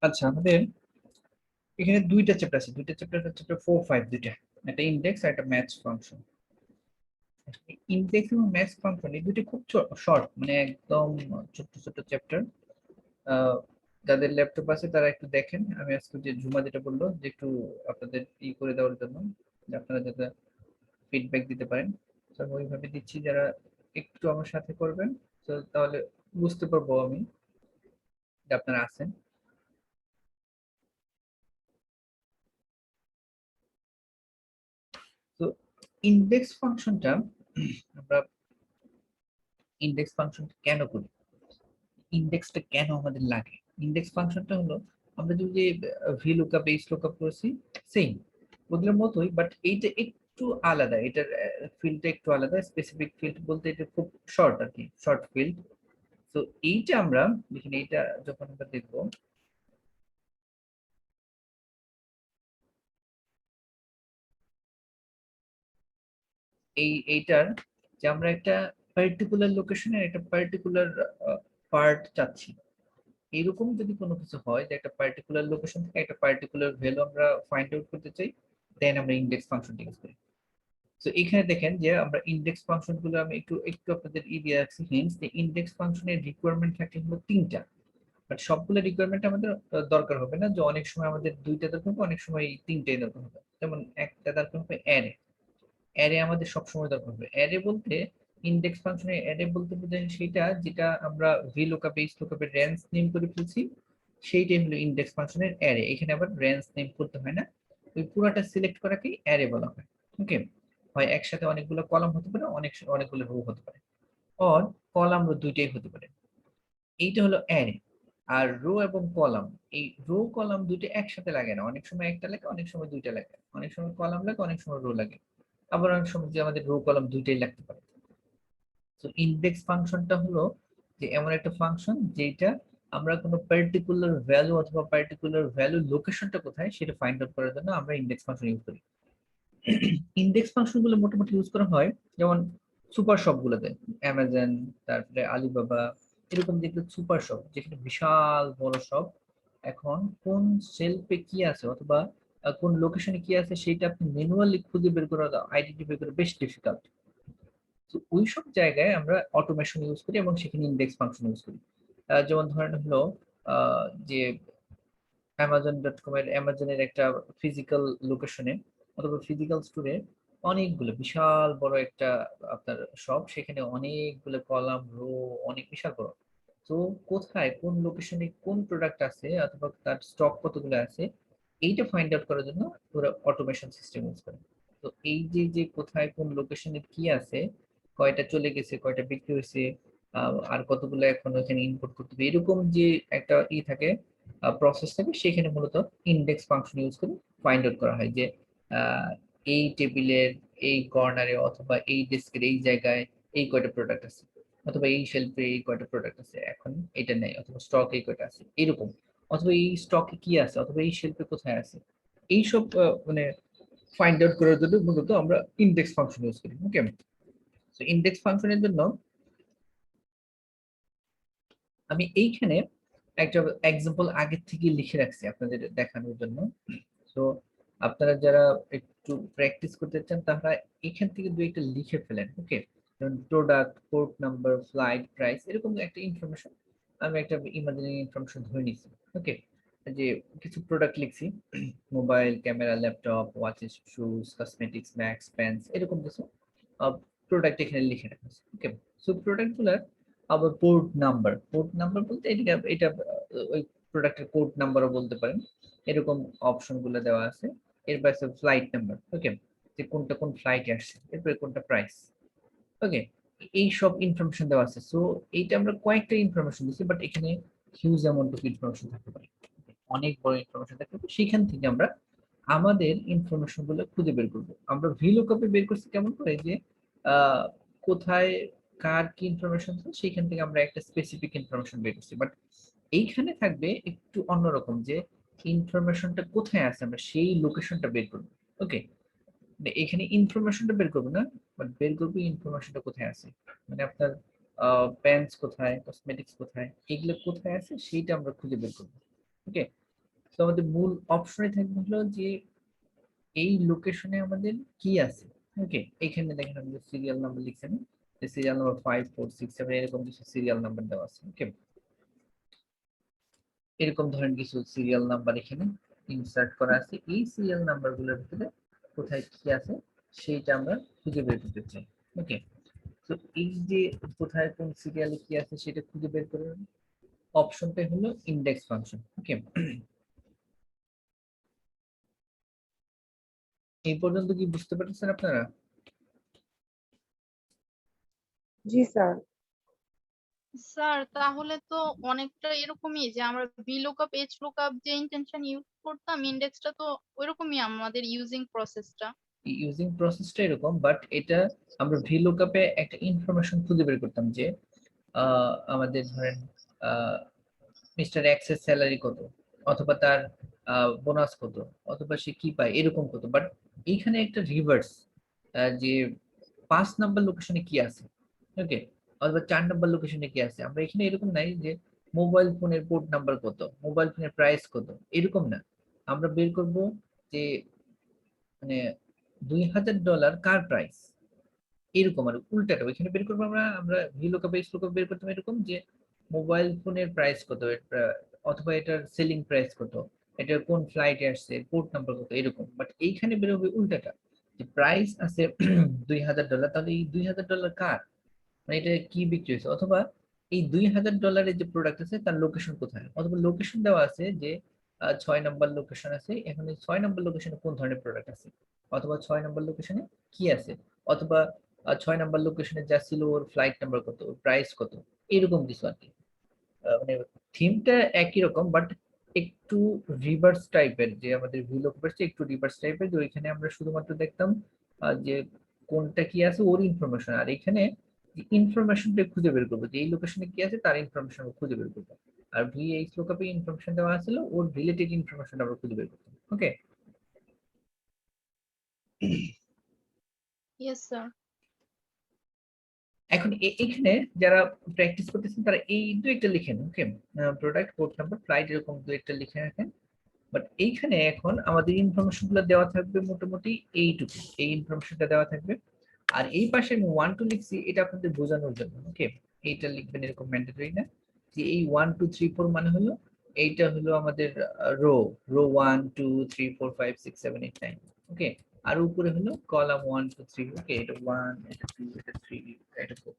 আচ্ছা, আমাদের এখানে দুইটা চ্যাপ্টার আছে, দুইটা চ্যাপ্টার, চ্যাপ্টার 4 5 দুইটা, একটা ইনডেক্স আর একটা ম্যাথস ফাংশন। ইনডেক্স এবং ম্যাথস ফাংশন এই দুটো খুব শর্ট, মানে একদম ছোট ছোট চ্যাপ্টার। যাদের ল্যাপটপ আছে তারা একটু দেখেন, আমি আজকে যে ঝুমা যেটা বললো যে একটু আপনাদের করে দেওয়ার জন্য, যে আপনারা যাতে ফিডব্যাক দিতে পারেন, তো আমি ওইভাবে দিচ্ছি। যারা একটু আমার সাথে করবেন তো তাহলে বুঝতে পারবো আমি যে আপনারা আছেন। তো ইনডেক্স ফাংশনটা আমরা ইনডেক্স ফাংশন কেন করি, ইন্ডেক্সটা কেন আমাদের লাগে? ইন্ডেক্স ফাংশনটা হলো আমরা যদি ভি লুকআপ এইচ লুকআপ করেছি, সেম ওগুলোর মতোই, বাট এইটা একটু আলাদা, এটার ফিল্ডটা একটু আলাদা। স্পেসিফিক ফিল্ড বলতে এটা খুব শর্ট আর কি, শর্ট ফিল্ড। তো এইটা আমরা দেখুন, এইটা যখন আমরা দেখবো, এইটার যে আমরা একটা পার্টিকুলার লোকেশনের একটা পার্টিকুলার পার্ট চাচ্ছি, এরকম যদি কোনো কিছু হয় যে একটা পার্টিকুলার লোকেশন থেকে একটা পার্টিকুলার ভ্যালু আমরা ফাইন্ড আউট করতে চাই, দেন আমরা ইনডেক্স ফাংশনটা ইউজ করি। তো এখানে দেখেন যে আমরা ইনডেক্স ফাংশন গুলো আমি একটু একটু আপনাদের দিয়ে রাখছি হিন্টস, যে ইনডেক্স ফাংশনের রিকোয়ারমেন্ট থাকে হলো তিনটা, বাট সবগুলো রিকোয়ারমেন্ট আমাদের দরকার হবে না, যে অনেক সময় আমাদের দুইটা দরকার হবে, অনেক সময় তিনটাই দরকার হবে। যেমন একটা দরকার হবে অ্যারে, অ্যারে আমাদের সবসময় দরকার হবে। অ্যারে বলতে ইনডেক্স ফাংশনে অ্যারে বলতে বোঝায় সেটা যেটা আমরা ভি লুকআপ এইচ লুকআপের রেঞ্জ নেম করে ফেলছি, সেইটাই হলো ইনডেক্স ফাংশনের অ্যারে। এখানে আবার রেঞ্জ নেম করতে হয় না, ওই পুরাটা সিলেক্ট করাকেই অ্যারে বলা হয়। ওকে, হয় একসাথে অনেকগুলো কলাম হতে পারে, অনেকগুলো রো হতে পারে, অর কলাম রো দুইটাই হতে পারে। এইটা হলো অ্যারে। আর রো এবং কলাম, এই রো কলাম দুইটা একসাথে লাগে না, অনেক সময় একটা লাগে, অনেক সময় দুইটা লাগে, অনেক সময় কলাম লাগে, অনেক সময় রো লাগে, আবার অনেক সময় যে আমাদের রো কলাম দুইটাই লাগতে পারে। তো ইনডেক্স ফাংশনটা হলো যে এমন একটা ফাংশন যেটা আমরা কোনো পার্টিকুলার ভ্যালু অথবা পার্টিকুলার ভ্যালু লোকেশনটা কোথায় সেটা ফাইন্ড আউট করার জন্য আমরা ইনডেক্স ফাংশন ইউজ করি। ইনডেক্স ফাংশন গুলো মোটামুটি ইউজ করা হয় যেমন সুপার শপ গুলোতে, অ্যামাজন, তারপরে আলিবাবা, এরকম যেগুলো সুপার শপ, যেখানে বিশাল বড় শপ, এখন কোন শেলফে কি আছে অথবা কোন লোকেশনে কি আছে সেটা আপনি ম্যানুয়ালি খুঁজে বের করা, আইডেন্টিফাই করা বেশ ডিফিকাল্ট। তো ওইসব জায়গায় আমরা অটোমেশন ইউজ করি এবং সেখানে ইনডেক্স ফাংশন ইউজ করি। যেমন ধরেন হলো যে অ্যামাজন.কম এর, অ্যামাজনের একটা ফিজিক্যাল লোকেশনে অথবা ফিজিক্যাল স্টোরে অনেকগুলো বিশাল বড় একটা আপনার শপ, সেখানে অনেকগুলো কলাম রো, অনেক বিশাল বড়। তো কোথায় কোন লোকেশনে কোন প্রোডাক্ট আছে অথবা তার স্টক কতগুলো আছে, এইটা ফাইন্ড আউট করার জন্য পুরো অটোমেশন সিস্টেম ইউজ করে। তো এই যে যে কোথায় কোন লোকেশনে কি আছে, কয়টা চলে গেছে, কয়টা বিক্রি হয়েছে, আর কতগুলো এখন ওখানে ইনপুট করতে হবে, এরকম যে একটা থাকে, প্রসেস থাকে, সেখানে মূলত ইনডেক্স ফাংশন ইউজ করে ফাইন্ড আউট করা হয় যে আহ, এই টেবিলের এই কর্নারে অথবা এই ডেস্কের এই জায়গায় এই কয়টা প্রোডাক্ট আছে, অথবা এই শেলফে এই কয়টা প্রোডাক্ট আছে, এখন এটা নেই, অথবা স্টক এই কয়টা আছে এরকম, অথবা এই স্টকে কি আছে, অথবা এই শেলফে কোথায় আছে, এইসব মানে ফাইন্ড আউট করার জন্য মূলত আমরা ইনডেক্স ফাংশন ইউজ করি। ওকে, তো ইনডেক্স ফাংশনের জন্য আমি এইখানে একটা এক্সাম্পল আগের থেকে লিখে রাখছি আপনাদের দেখানোর জন্য। তো আপনারা যারা একটু প্র্যাকটিস করতে চান তারা এখান থেকে দুই একটা লিখে ফেলেন। ওকে, যেমন product, port number, flight, price, এরকম একটা ইনফরমেশন আমি একটা ইমাজিনারি ইনফরমেশন ধরে নিচ্ছি। ওকে, যে কিছু প্রোডাক্ট লিখছি, mobile, camera, laptop, watches, shoes, cosmetics, max, pens, এরকম কিছু প্রোডাক্ট এখানে লিখে রাখা আছে। ওকে, সো প্রোডাক্ট গুলার আবার পোর্ট নাম্বার, পোর্ট নাম্বার বলতে এটা এটা ওই প্রোডাক্টের কোড নাম্বারও বলতে পারেন, এরকম অপশন গুলো দেওয়া আছে। এরপর আছে ফ্লাইট নাম্বার, ওকে, যে কোনটা কোন ফ্লাইটে আসছে, এরপরে কোনটা প্রাইস। ওকে, এই সব ইনফরমেশন দেওয়া আছে। সো এইটা আমরা কয়েকটা ইনফরমেশন দিচ্ছি, বাট এখানে হিউজ অ্যামাউন্ট অফ ইনফরমেশন থাকতে পারে, অনেক বড় ইনফরমেশন থাকতে পারে। সেখান থেকে আমরা আমাদের ইনফরমেশন গুলো খুঁজে বের করবো। আমরা ভিলুকআপে বের করছি কেমন করে, যে আহ, কোথায় কার কি ইনফরমেশন আছে সেখান থেকে আমরা একটা স্পেসিফিক ইনফরমেশন বের করছি, বাট এইখানে থাকবে একটু অন্যরকম, যে ইনফরমেশনটা কোথায় আছে আমরা সেই লোকেশনটা বের করবো। ওকে, এখানে ইনফরমেশনটা বের করবো না, বাট বের করবো ইনফরমেশনটা কোথায় আছে, মানে আপনার প্যান্টস কোথায়, কসমেটিক্স কোথায়, এগুলো কোথায় আছে সেইটা আমরা খুঁজে বের করবো। ওকে, তো আমাদের মূল অপশনে থাকবে হলো যে এই লোকেশনে আমাদের কি আছে। ওকে, এখানে দেখেন আমাদের সিরিয়াল নাম্বার লিখছেন, সিরিয়াল নাম্বার 5 4 6 7 এরকম কিছু সিরিয়াল নাম্বার দেওয়া আছে। ওকে, এরকম ধরেন কিছু সিরিয়াল নাম্বার এখানে ইনসার্ট করা আছে। এই সিরিয়াল নাম্বারগুলোর ভিতরে কোথায় কি আছে সেইটা আমরা খুঁজে বের করতে চাই। ওকে, তো এই যে কোথায় কোন সিরিয়ালে কি আছে সেটা খুঁজে বের করার অপশনটাই হলো ইন্ডেক্স ফাংশন। ওকে, এই পর্যন্ত কি বুঝতে পারছেন আপনারা? জি স্যার। স্যার তাহলে তো অনেকটা এরকমই, যে আমরা VLOOKUP HLOOKUP যে ইন্টেনশন ইউজ করতাম, ইন্ডেক্সটা তো ওইরকমই আমাদের ইউজিং প্রসেসটা। ইউজিং প্রসেসটা এরকম, বাট এটা আমরা ভিলুকআপে একটা ইনফরমেশন খুঁজে বের করতাম যে আমাদের ধরেন মিস্টার এক্সের স্যালারি কত, অথবা তার বোনাস কত, অথবা সে কি পায় এরকম কত। বাট এইখানে একটা রিভার্স, যে 5 নাম্বার লোকেশনে কি আছে, ওকে, অথবা 4 নাম্বার লোকেশনে কি আছে। আমরা এখানে এরকম নাই যে মোবাইল ফোনের পোর্ট নাম্বার কত, মোবাইল ফোনের প্রাইস কত, এরকম না। আমরা বের করব যে মানে $2000 কার প্রাইস, এরকম। আর উল্টাটা ওইখানে বের করবো আমরা আমরা ভিলুকআপ এক্সলুকআপ বের করতাম এরকম যে মোবাইল ফোনের প্রাইস কত, অথবা এটার সেলিং প্রাইস কত, এটা কোন ফ্লাইটে আসছে, পোর্ট নাম্বার কত, এরকম। বাট এইখানে বের হবে উল্টাটা, যে প্রাইস আছে $2000, তাহলে এই $2000 কার, মানে এটা কি বিক্রি হয়েছে, অথবা এই $2000 যে প্রোডাক্ট আছে তার লোকেশন কোথায়, অথবা লোকেশন দেওয়া আছে যে 6 নাম্বার লোকেশন আছে, এখানে 6 নাম্বার লোকেশনে কোন ধরনের প্রোডাক্ট আছে, অথবা 6 নাম্বার লোকেশনে কি আছে, অথবা 6 নাম্বার লোকেশনে যা ছিল ওর ফ্লাইট নাম্বার কত, ওর প্রাইস কত, এরকম কিছু আর কি। মানে থিমটা একই রকম, বাট একটু রিভার্স টাইপের, যে আমাদের ভিলুকআপের চেয়ে একটু রিভার্স টাইপের, যে ওইখানে আমরা শুধুমাত্র দেখতাম যে কোনটা কি আছে ওর ইনফরমেশন, আর এখানে ইনফরমেশনটা খুঁজে বের করবো যে এই লোকেশনে কি আছে তার ইনফরমেশন খুঁজে বের করবো। আর ভিএইচ লুকআপে ইনফরমেশন দেওয়া আছিল, ওর রিলেটেড ইনফরমেশন আমরা খুঁজে বের করতাম। ওকে, ইয়েস স্যার। এখন এখানে যারা প্র্যাকটিস করতেছেন তারা এই দু একটা লিখেন। ওকে, প্রোডাক্ট, পোর্ট নাম্বার, ফ্লাইট, এরকম দু একটা লিখে রাখেন। বাট এইখানে এখন আমাদের ইনফরমেশন গুলো দেওয়া থাকবে মোটামুটি এইটুকু, এই ইনফরমেশনটা দেওয়া থাকবে। আর এই পাশে আমি 1 2 লিখছি, এটা আপনাদের বোঝানোর জন্য। ওকে, এইটা লিখবেন, এরকম ম্যান্ডেটরি না যে এই 1 2 3 4 মানে হলো এইটা হলো আমাদের রো, রো 1 2 3 4 5 6 7 8 9। ওকে, আর উপরে হলো কলাম 1 2 3। ওকে, এটা 1, এটা 2, এটা 3, এটা 4,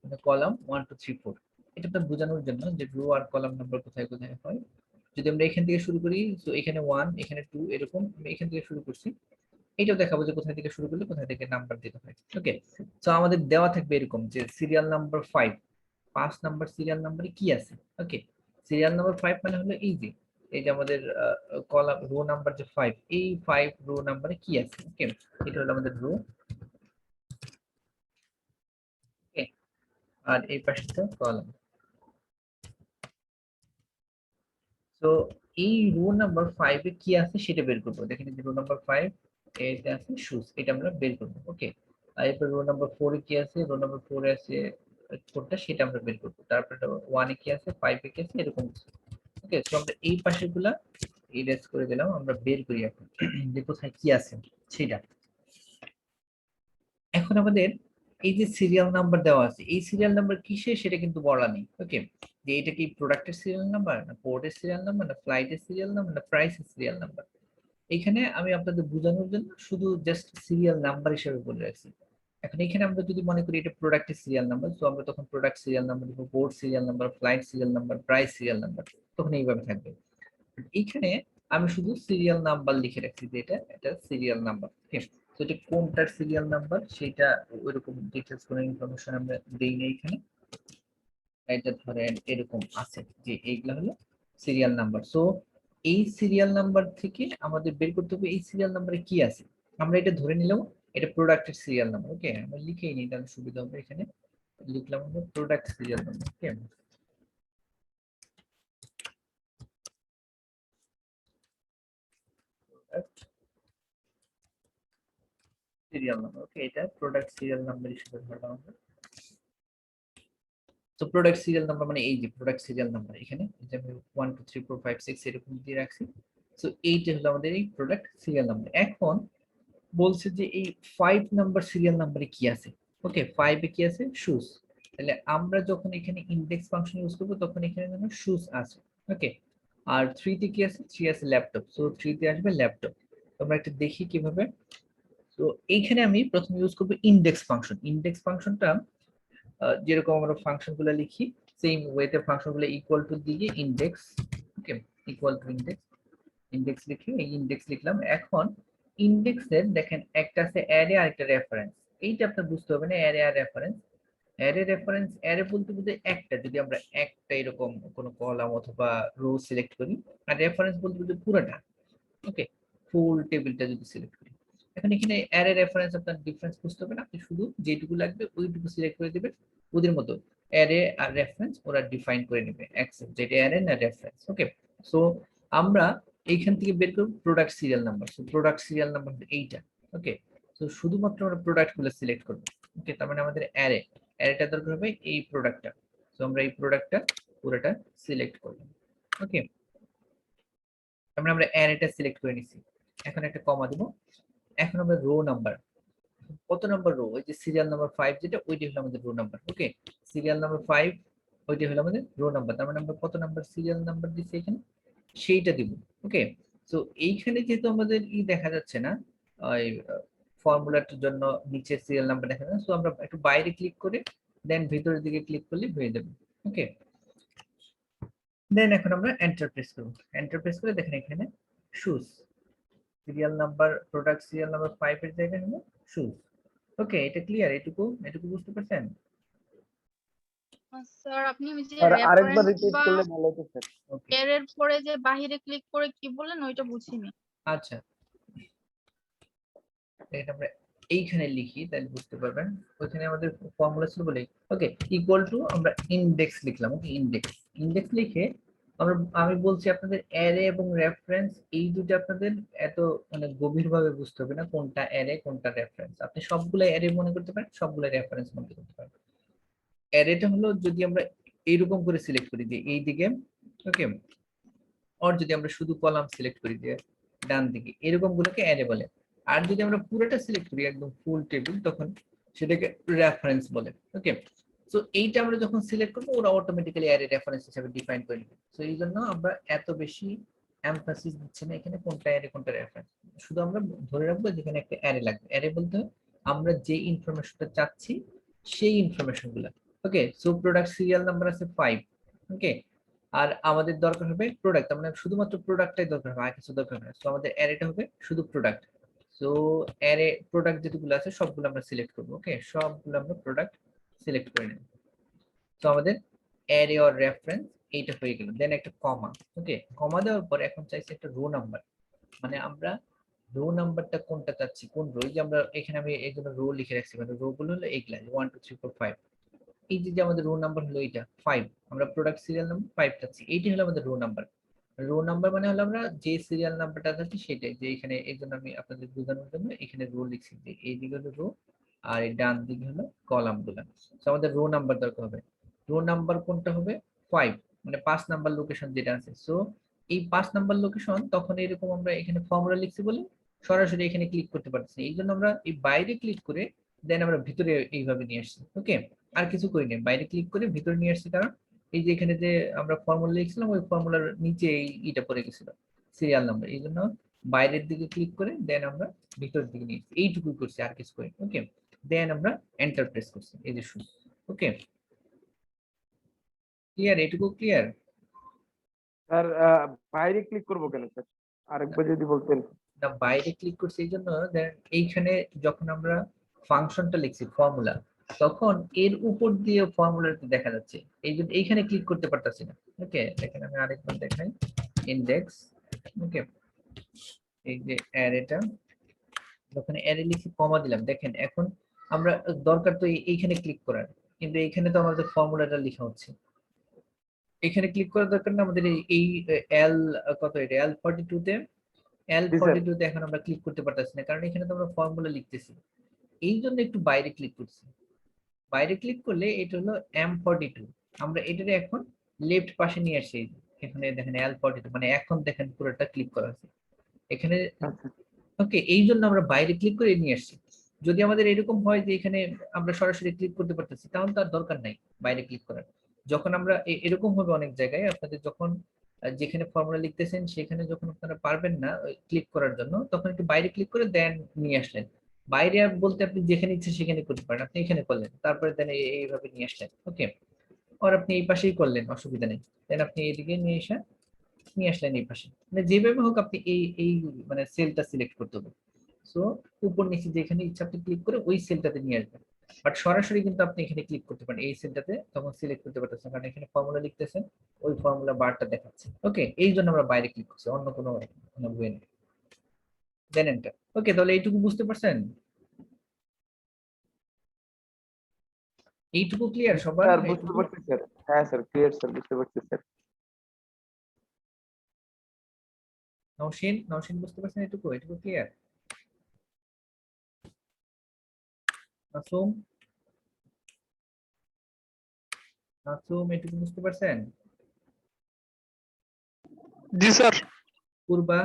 মানে কলাম 1 2 3 4। এটা আপনার বোঝানোর জন্য যে রো আর কলাম নাম্বার কোথায় কোথায় হয়। যদি আমরা এখান থেকে শুরু করি, তো এখানে 1 এখানে 2, এরকম আমি এখান থেকে শুরু করছি, এটাও দেখাবো যে কোথায় থেকে শুরু করলে কোথায় থেকে নাম্বার দিতে হয়। ওকে, তো আমাদের দেওয়া থাকবে এরকম যে সিরিয়াল নাম্বার 5 নাম্বার সিরিয়াল নাম্বারে কি আছে। ওকে, সিরিয়াল নাম্বার 5 মানে হলো এই যে এই যে আমাদের কলাম রো নাম্বার যে 5, এই 5 রো নাম্বারে কি আছে। ওকে, এটা হলো আমাদের রো। ওকে, আর এই পাশে তো কলাম। তো এই রো নাম্বার 5 এ কি আছে সেটা বের করবো। দেখেন যে রো নাম্বার 5 এতে আছে শুজ, এটা আমরা বের করবো। ওকে, আর এরপর রো নাম্বার 4 এ কি আছে, রো নাম্বার 4 এ আছে কোডটা, সেটা আমরা বের করবো। তারপর 1 এ কি আছে, 5 এ কি আছে, এরকম। ওকে, তো আমরা এই পাশেগুলা ইরেজ করে দিলাম, আমরা বের করি এখন যে কোথায় কি আছে সেটা। এখন আমাদের এই যে সিরিয়াল নাম্বার দেওয়া আছে, এই সিরিয়াল নাম্বার কিসে সেটা কিন্তু বলা নেই। ওকে, যে এটা কি প্রোডাক্টের সিরিয়াল নাম্বার, না পোর্টের সিরিয়াল নাম্বার, না ফ্লাইটের সিরিয়াল নাম্বার, না প্রাইসের সিরিয়াল নাম্বার। এখানে আমি আপনাদের বোঝানোর জন্য শুধু জাস্ট সিরিয়াল নাম্বার হিসেবে বলে রাখছি। এখন এখানে আমরা যদি মনে করি এটা প্রোডাক্টের সিরিয়াল নাম্বার, তো আমরা তখন প্রোডাক্ট সিরিয়াল নাম্বার দিব, port serial number, flight serial number, price serial number, তখন এইভাবে থাকবে। এইখানে আমি শুধু সিরিয়াল নাম্বার লিখে রাখছি যে এটা এটা সিরিয়াল নাম্বার। ঠিক, তো এটা কোনটার সিরিয়াল নাম্বার সেটা ওইরকম ডিটেলস কোনো ইনফরমেশন আমরা দেই না এখানে। এটা ধরেন এরকম আছে যে এইগুলা হলো সিরিয়াল নাম্বার। সো এই সিরিয়াল নাম্বার থেকে আমাদের বের করতে হবে এই সিরিয়াল নাম্বারে কি আছে। আমরা এটা ধরে নিলাম এটা প্রোডাক্টের সিরিয়াল নাম্বার। ওকে, আমরা লিখেই নিই তাহলে সুবিধা হবে। এখানে লিখলাম আমরা প্রোডাক্ট সিরিয়াল নাম্বার। ওকে, সিরিয়াল নাম্বার। ওকে, এটা প্রোডাক্ট সিরিয়াল নাম্বার হিসেবে ধরলাম আমরা। তো প্রোডাক্ট সিরিয়াল নাম্বার মানে এই যে প্রোডাক্ট সিরিয়াল নাম্বার, এখানে যে আমি 1 2 3 4 5 6 এরকম দিয়ে রাখছি, সো এইটা হলো আমাদের এই প্রোডাক্ট সিরিয়াল নাম্বার। এখন বলছে যে এই 5 নাম্বার সিরিয়াল নাম্বারে কি আছে। ওকে, 5 এ কি আছে? শুজ। তাহলে আমরা যখন এখানে ইনডেক্স ফাংশন ইউজ করব তখন এখানে যেন শুজ আছে। ওকে, আর 3 তে কি আছে? 3 আছে ল্যাপটপ, সো 3 তে আসবে ল্যাপটপ। তোমরা একটা দেখি কিভাবে। তো এইখানে আমি প্রথমে ইউজ করব ইনডেক্স ফাংশন। ইনডেক্স ফাংশনটা যেরকম আমরা ফাংশনগুলো লিখি সেম ওয়েতে ফাংশনগুলো ইকুয়াল টু দিয়ে index, okay, equal to index, index লিখে এই ইনডেক্স লিখলাম। এখন ইনডেক্সের দেখেন একটা আছে অ্যারে আর একটা রেফারেন্স। এইটা আপনি বুঝতে হবে না, অ্যারে আর রেফারেন্স। অ্যারে রেফারেন্স, অ্যারে বলতে বুঝে একটা, যদি আমরা একটা এরকম কোনো কলাম অথবা রো সিলেক্ট করি, আর রেফারেন্স বলতে বুঝে পুরোটা, ওকে, ফুল টেবিলটা যদি সিলেক্ট করি। এখন এখানে অ্যারে রেফারেন্স আপনার ডিফারেন্স বুঝতে হবে না, আপনি শুধু যেটুকু লাগবে ওইটুকু সিলেক্ট করে দিবেন। ওদের মতো অ্যারে আর রেফারেন্স ওরা ডিফাইন করে নেবে অ্যাকসেপ্ট যেটা অ্যারে না রেফারেন্স। ওকে, সো আমরা এইখান থেকে বের করব product serial number. So product serial number এইটা। ওকে, সো শুধুমাত্র আমরা প্রোডাক্ট গুলো সিলেক্ট করব। ওকে, তার মানে আমাদের অ্যারেটা দরকার হবে এই প্রোডাক্টটা। সো আমরা এই প্রোডাক্টটা পুরোটা সিলেক্ট করব। ওকে, আমরা অ্যারেটা সিলেক্ট করে নিছি। এখন একটা কমা দেব। এখন আমরা রো নাম্বার, কত নাম্বার রো? ওই যে সিরিয়াল নাম্বার 5 যেটা, ওইটা হলো আমাদের রো নাম্বার। ওকে, সিরিয়াল নাম্বার 5 ওইটা হলো আমাদের রো নাম্বার। তার মানে আমরা কত নাম্বার সিরিয়াল নাম্বার দিছি এখানে সেইটা দিব। ওকে, সো এইখানে যেহেতু আমাদের দেখা যাচ্ছে না, ওই ফর্মুলাটার জন্য নিচে সিরিয়াল নাম্বার দেখা যাচ্ছে, সো আমরা একটু বাইরে ক্লিক করে দেন ভিতরের দিকে ক্লিক করলে হয়ে যাবে। ওকে, দেন এখন আমরা এন্টার প্রেস করব। এন্টার প্রেস করে দেখেন এখানে shoes serial number, product serial number 5 এর জায়গায় হলো শুজ। ওকে, এটা ক্লিয়ার? এটুকু এটুকু বুঝতে পারছেন? স্যার আপনি ওই যে আর আরেকবার রেফারেন্স রিপিট বা করলে ভালো হতো স্যার। ওকে, এর পরে যে বাহিরে ক্লিক করে কি বললেন ওইটা বুঝিনি। আচ্ছা, এটা আমরা এইখানে লিখি তাহলে বুঝতে পারবেন। ওখানে আমাদের ফর্মুলা ছিল বলে, ওকে, ইকুয়াল টু আমরা ইনডেক্স লিখলাম। ওকে, ইনডেক্স, ইনডেক্স লিখে আমরা, আমি বলছি আপনাদের অ্যারে এবং রেফারেন্স এই দুটো আপনাদের এত মানে গভীরভাবে বুঝতে হবে না, কোনটা অ্যারে কোনটা রেফারেন্স। আপনি সবগুলো অ্যারে মনে করতে পারেন, সবগুলো রেফারেন্স মনে করতে পারেন। অ্যারেটা হলো যদি আমরা এইরকম করে সিলেক্ট করি যে এই দিকে, ওকে, আর যদি আমরা শুধু কলাম সিলেক্ট করি যে ডান দিকে, এরকম গুলোকে অ্যারে বলে। আর যদি আমরা পুরোটা সিলেক্ট করি একদম ফুল টেবিল, তখন সেটাকে রেফারেন্স বলে। ওকে, সো এইটা আমরা যখন সিলেক্ট করবো ওরা অটোমেটিক্যালি অ্যারে রেফারেন্স হিসেবে ডিফাইন করে নেবে। সো এই জন্য আমরা এত বেশি এমফাসিস দিচ্ছি না এখানে কোনটা অ্যারে কোনটা রেফারেন্স, শুধু আমরা ধরে রাখবো যেখানে একটা অ্যারে লাগবে। অ্যারে বলতে আমরা যে ইনফরমেশনটা চাচ্ছি সেই ইনফরমেশন গুলা। ওকে, সো প্রোডাক্ট সিরিয়াল নাম্বার আছে 5। ওকে, আর আমাদের দরকার হবে প্রোডাক্ট, মানে শুধুমাত্র প্রোডাক্টটাই দরকার হবে, আর কিছু দরকার হবে না। সো আমাদের অ্যারেটা হবে শুধু প্রোডাক্ট। সো অ্যারে প্রোডাক্ট যেগুলো আছে সবগুলো আমরা সিলেক্ট করব। ওকে, সবগুলো আমরা প্রোডাক্ট সিলেক্ট করে নেব। তো আমাদের অ্যারে অর রেফারেন্স এইটা হয়ে গেল। দেন একটা কমা। ওকে, কমা দেওয়ার পর এখন চাইছি একটা রো নাম্বার, মানে আমরা রো নাম্বারটা কোনটা চাচ্ছি, কোন রো, যে আমরা এখানে আমি এই জন্য রো লিখে রাখছি, মানে রো গুলো হলো এইগুলা 1 2 3 4 5। এই যে আমাদের রো নাম্বার হলো এইটা 5, আমরা প্রোডাক্ট সিরিয়াল নাম্বার 5 চাচ্ছি, এইটা হলো আমাদের রো নাম্বার। রো নাম্বার মানে হলো আমরা যে সিরিয়াল নাম্বারটা আছে সেটাই, যে এখানে এই জন্য আমি আপনাদের বোঝানোর জন্য এখানে রো লিখছি যে এই দিকে হলো রো আর এই ডান দিকে হলো কলাম গুলা। তো আমাদের রো নাম্বার দরকার হবে। রো নাম্বার কোনটা হবে? 5, মানে 5 নাম্বার লোকেশন যেটা আছে। সো এই 5 নাম্বার লোকেশন তখন এরকম আমরা এখানে ফর্মুলা লিখছি বলে সরাসরি এখানে ক্লিক করতে পারছি, এই জন্য আমরা এই বাইরে ক্লিক করে দেন আমরা ভিতরে এইভাবে নিয়ে আসছি। ওকে, আর কিছু করি না, বাইরে ক্লিক করে ভিতরে নিয়ে আসছি, কারণ এই যে এখানে যে আমরা ফর্মুলা লিখছিলাম ওই ফর্মুলার নিচে এইটা পড়ে গেছিল সিরিয়াল নাম্বার, এই জন্য বাইরের দিকে ক্লিক করে দেন আমরা ভিতরের দিকে নিয়ে এসেছি, এইটুকু করছি, আর কিছু করি। ওকে, দেন আমরা এন্টার প্রেস করছি, এই যে শুরু। ওকে, ক্লিয়ার? এইটুকু ক্লিয়ার? স্যার বাইরে ক্লিক করবো কেন স্যার? আরেকবার যদি বলতেন। না, বাইরে ক্লিক করছি এই জন্য দেন এইখানে যখন আমরা ফাংশনটা লিখছি ফর্মুলা, তখন এর উপর দিয়ে ফর্মুলাটা দেখা যাচ্ছে, এই জন্য এইখানে ক্লিক করতে পারতাছি না। ওকে, দেখেন আমি আরেকবার দেখাই, ইনডেক্স। ওকে, এই যে অ্যারেটা, যখন অ্যারে লিখে কমা দিলাম, দেখেন এখন আমরা দরকার তো এইখানে ক্লিক করার, কিন্তু এইখানে তো আমাদের ফর্মুলাটা লেখা হচ্ছে, এখানে ক্লিক করার দরকার না আমাদের। এই এল কত, এটা L42 তে, জি স্যার। L42 তে এখন আমরা ক্লিক করতে পারতেছি না, কারণ এখানে তো আমরা ফর্মুলা লিখতেছি। এই জন্য একটু বাইরে ক্লিক করছি। বাইরে ক্লিক করলে এটা হলো M42, আমরা এটারে এখন লেফট পাশে নিয়ে আসি, এখানে দেখেন L42 মানে এখন দেখেন পুরোটা ক্লিক করা আছে এখানে। আচ্ছা ওকে, এই জন্য আমরা বাইরে ক্লিক করে নিয়ে আসছি। যদি আমাদের এরকম হয় যে এখানে আমরা সরাসরি ক্লিক করতে পারতেছি তাহলে তার দরকার নাই বাইরে ক্লিক করার। যখন আমরা এরকম হবে অনেক জায়গায় আপনাদের যখন যেখানে ফর্মুলা লিখতেছেন সেখানে যখন আপনারা পারবেন না ক্লিক করার জন্য তখন একটু বাইরে ক্লিক করে দেন নিয়ে আসলেন। বাইরে বলতে আপনি যেখানে ইচ্ছে সেখানে করতে পারেন, আপনি এখানে করলেন তারপরে দেন এইভাবে নিয়ে আসলেন। ওকে, আর আপনি এই পাশেই করলেন অসুবিধা নেই, দেন আপনি এইদিকে নিয়ে আসলেন এই পাশে, মানে যেভাবে হোক আপনি এই মানে সেলটা সিলেক্ট করতে হবে। সো উপর নিচে যেখানে ইচ্ছা আপনি ক্লিক করে ওই সেলটাতে নিয়ে আসবেন। বাট সরাসরি কিন্তু আপনি এখানে ক্লিক করতে পারেন এই সেলটাতে, তখন সিলেক্ট করতে পারতেছেন কারণ এখানে ফর্মুলা লিখতেছেন ওই ফর্মুলা বারটা দেখাচ্ছে। ওকে, এই জন্য আমরা বাইরে ক্লিক করছি, অন্য কোনো ওয়ে নেই। দেন এন্টার। ওকে, তাহলে এইটুকু বুঝতে পারছেন? এইটুকু ক্লিয়ার সবার? স্যার, বুঝতে পারছি স্যার। হ্যাঁ স্যার, ক্লিয়ার স্যার, বুঝতে পারছি স্যার। নওশিন বুঝতে পারছেন? এইটুকু এইটুকু ক্লিয়ার? মাসুম মাসুম এইটুকু বুঝতে পারছেন? জি স্যার। পূর্বা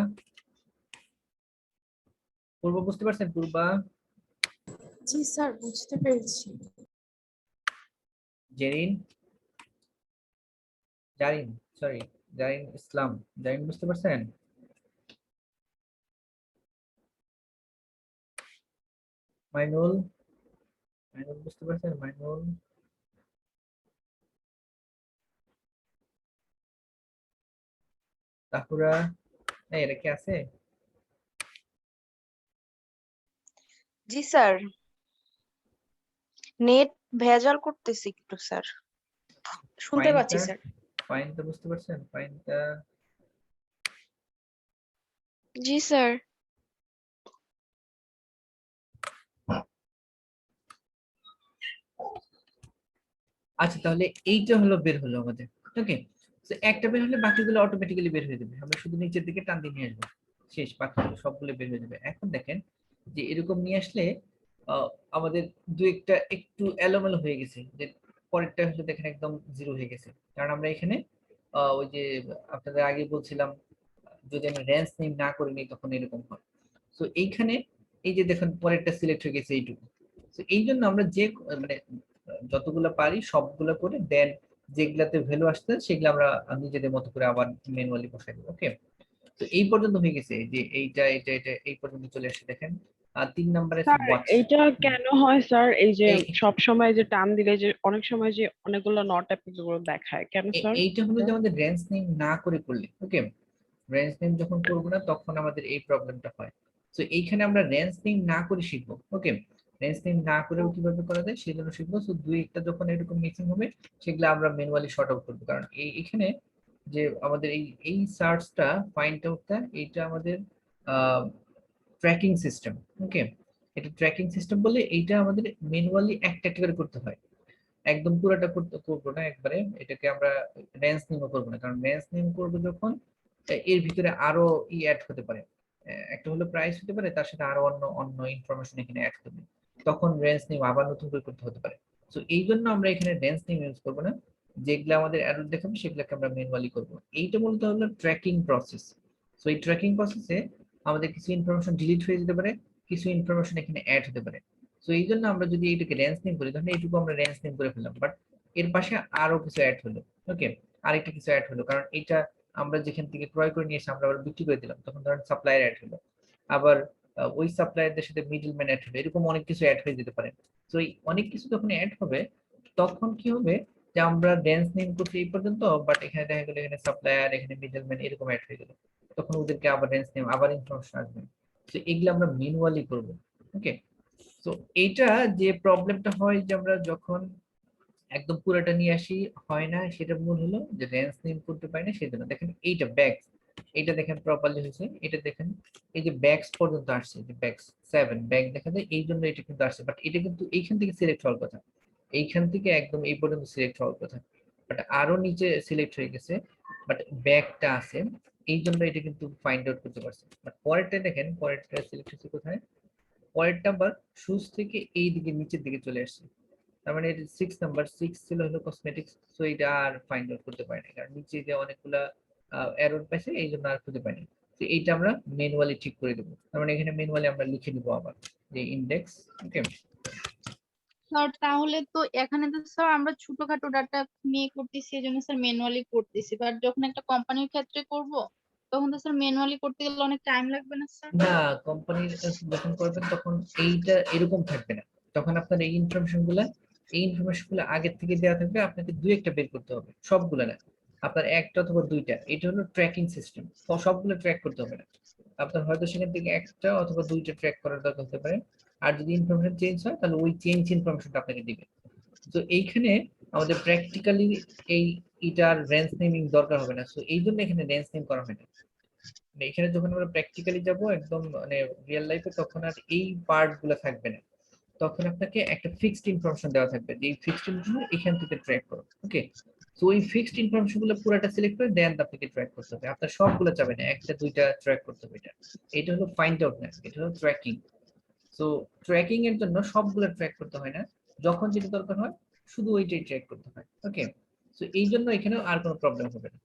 পূর্ব বুঝতে পারছেন? পূর্বা, জি স্যার, বুঝতে পেরেছি। জেরিন, জারিন, সরি জারিন ইসলাম, জারিন বুঝতে পারছেন? মাইনুল, মাইনুল বুঝতে পারছেন? মাইনুল, তাকুরা, এই এটা কি আছে? জি স্যার, নেট ভেজাল করতেছি একটু স্যার। শুনতে পাচ্ছি ফাইনটা, স্যার। ফাইনটা বুঝতে পারছেন? ফাইনটা, জি স্যার। আচ্ছা তাহলে এইটা হলো বের হলো আমাদের। ওকে, তো একটা বের হলে বাকিগুলো অটোমেটিক্যালি বের হয়ে যাবে, আমরা শুধু নিচের দিকে টান দিয়ে নিয়ে আসবো, শেষ, বাকিগুলো সবগুলো বের হয়ে যাবে। এখন দেখেন যে এরকম নিয়ে আসলে আহ, আমাদের দু একটা একটু এলোমেলো হয়ে গেছে, যে পরেরটা হলে দেখেন একদম জিরো হয়ে গেছে, কারণ আমরা এখানে ওই যে আপনাদের আগে বলছিলাম যদি আমি রেঞ্জ নেম না করে নিই তখন এরকম হয়। তো এইখানে এই যে দেখেন পরেরটা সিলেক্ট হয়ে গেছে এইটুকু। তো এই জন্য আমরা যে মানে যতগুলো পারি সবগুলো করে দেন যেগুলাতে ভ্যালু আসছে সেগুলো আমরা নিজেদের মতো করে আবার ম্যানুয়ালি বসাই দেবো। ওকে, তো এই পর্যন্ত হয়ে গেছে, যে এইটা এটা এটা এই পর্যন্ত চলে আসছে দেখেন। আর 3 নম্বরে আছে স্যার, ওয়াচ। এইটা কেন হয় স্যার? এই যে এই সব সময় যে টান দিলে যে অনেক সময় যে অনেকগুলো নট অ্যাপ্লিকেবল দেখায় কেন স্যার? এইটা হলো যে আমাদের রেঞ্জ নেম না করে করলে। ওকে, রেঞ্জ নেম যখন করবো না তখন আমাদের এই প্রবলেমটা হয়। তো এইখানে আমরা রেঞ্জ নেম না করে শিখবো। ওকে, রেঞ্জ নেম না করেও কিভাবে করা যায় সেই জন্য শিখবো। তো দুই একটা যখন এরকম মিসিং হবে সেগুলো আমরা ম্যানুয়ালি শর্ট আউট করবো, কারণ এখানে যে আমাদের এই সার্চটা ফাইন্ড আউটটা এইটা আমাদের ট্র্যাকিং সিস্টেম। ওকে, এটা ট্র্যাকিং সিস্টেম বলে এইটা আমাদের ম্যানুয়ালি একটা একটা করে করতে হয়, একদম পুরোটা করবো না একবারে। এটাকে আমরা রেঞ্জ নেমও করবো না, কারণ রেঞ্জ নেম করবো যখন এর ভিতরে আরো অ্যাড হতে পারে। একটা হলো প্রাইস হতে পারে, তার সাথে আরো অন্য অন্য ইনফরমেশন এখানে অ্যাড করবে, তখন রেঞ্জ নেম আবার নতুন করে করতে হতে পারে। তো এই জন্য আমরা এখানে রেঞ্জ নেম ইউজ করবো না, যেগুলো আমাদের এরর দেখাবে সেগুলোকে আমরা ম্যানুয়ালি করবো। এইটা মূলত হলো ট্র্যাকিং প্রসেস। তো এই ট্র্যাকিং প্রসেসে আমাদের কিছু ইনফরমেশন ডিলিট হয়ে যেতে পারে, কিছু ইনফরমেশন এখানে অ্যাড হতে পারে। তো এই জন্য আমরা যদি এইটাকে রেঞ্জ নেম করি তাহলে এইটুকু আমরা রেঞ্জ নেম করে ফেললাম, বাট এর পাশে আরো কিছু অ্যাড হলো। ওকে, আরেকটা কিছু অ্যাড হলো, কারণ এটা আমরা যেখান থেকে ক্রয় করে নিয়ে এসে আমরা আবার বিক্রি করে দিলাম, তখন ধরেন সাপ্লায়ার অ্যাড হলো, আবার ওই সাপ্লায়ারদের সাথে মিডলম্যান অ্যাড হলো, এরকম অনেক কিছু অ্যাড হয়ে যেতে পারে। তো এই অনেক কিছু যখন অ্যাড হবে তখন কি হবে যে আমরা রেঞ্জ নেম করছি এই পর্যন্ত, বাট এখানে দেখা গেলো এখানে সাপ্লায়ার এখানে মিডলম্যান এরকম অ্যাড হয়ে গেল, তখন ওদেরকে আবার রেঞ্জ নেম আবার ইনফরমেশন আসবে। তো এগুলো আমরা ম্যানুয়ালি করবো। ওকে, তো এইটা যে প্রবলেমটা হয় যে আমরা যখন একদম পুরোটা নিয়ে আসি হয় না, সেটা মূল হলো যে রেঞ্জ নেম করতে পারি না। সেজন্য দেখেন এইটা ব্যাগস, এটা দেখেন প্রপারলি হয়েছে, এটা দেখেন এই যে ব্যাগস পর্যন্ত আসছে, যে ব্যাগস 7 ব্যাগ দেখা যায়, এই জন্য এটা কিন্তু আসছে, বাট এটা কিন্তু এইখান থেকে সিলেক্ট হওয়ার কথা, এইখান থেকে একদম এই পর্যন্ত সিলেক্ট হওয়ার কথা, বাট আরো নিচে সিলেক্ট হয়ে গেছে, বাট ব্যাগটা আছে, এই জন্য এটা কিন্তু ফাইন্ড আউট করতে পারছে। বাট পরেরটা দেখেন, পরেরটা সিলেক্ট হচ্ছে কোথায়, পরেরটা আবার শুজ থেকে এই দিকে নিচের দিকে চলে আসছে, তার মানে এটা 6 নাম্বার 6 ছিল হলো কসমেটিক্স। সো এটা আর ফাইন্ড আউট করতে পারি না, কারণ নিচে যে অনেকগুলা এরর পাইছে, এই জন্য আর খুঁজে পাইনি। তো এইটা আমরা ম্যানুয়ালি ঠিক করে দেবো। তার মানে এখানে ম্যানুয়ালি আমরা লিখে দিব আবার যে ইন্ডেক্স। ওকে, স্যার তাহলে তো এখানে তো স্যার আমরা ছোটখাটো ডাটা নিয়ে করতেছি, এই জন্য স্যার ম্যানুয়ালি করতেছি, বাট যখন একটা কোম্পানির ক্ষেত্রে করব তখন তো স্যার ম্যানুয়ালি করতে গেলে অনেক টাইম লাগবে না স্যার? না, কোম্পানির যখন করবেন তখন এইটা এরকম থাকবে না। তখন আপনার এই ইনফরমেশন গুলো আগের থেকে দেওয়া থাকবে, আপনাকে দুই একটা বের করতে হবে, সবগুলো না। আপনার একটা অথবা দুইটা, এটা হলো ট্র্যাকিং সিস্টেম, সবগুলো ট্র্যাক করতে হবে না। আপনার হয়তো সেখান থেকে একটা অথবা দুইটা ট্র্যাক করার দরকার হতে পারে। আর যদি ইনফরমেশন চেঞ্জ হয় তাহলে ওই চেঞ্জ ইনফরমেশনটা আপনাকে দিবে। তো এইখানে আমাদের প্র্যাকটিক্যালি এই এটার রেঞ্জ নেমিং দরকার হবে না, সো এই জন্য এখানে রেঞ্জ নেম করা হয় না। মানে এখানে যখন আমরা প্র্যাকটিক্যালি যাব একদম মানে রিয়েল লাইফে, তখন আর এই পার্ট গুলো থাকবে না। তখন আপনাকে একটা ফিক্সড ইনফরমেশন দেওয়া থাকবে যে এই ফিক্সড ইনফরমেশন এখান থেকে ট্র্যাক করো। ওকে, তো ওই ফিক্সড ইনফরমেশন গুলো পুরোটা সিলেক্ট করে দেন আপনাকে ট্র্যাক করতে হবে। আপনার সবগুলো যাবে না, একটা দুইটা ট্র্যাক করতে হবে। এটা হলো ফাইন্ড আউট না, এটা হলো ট্র্যাকিং। সো ট্র্যাকিং এর জন্য সবগুলো ট্র্যাক করতে হয় না, যখন যেটা দরকার হয় শুধু ওইটাই ট্র্যাক করতে হয়। ওকে, সো এই জন্য এখানে আর কোনো প্রবলেম হবে না।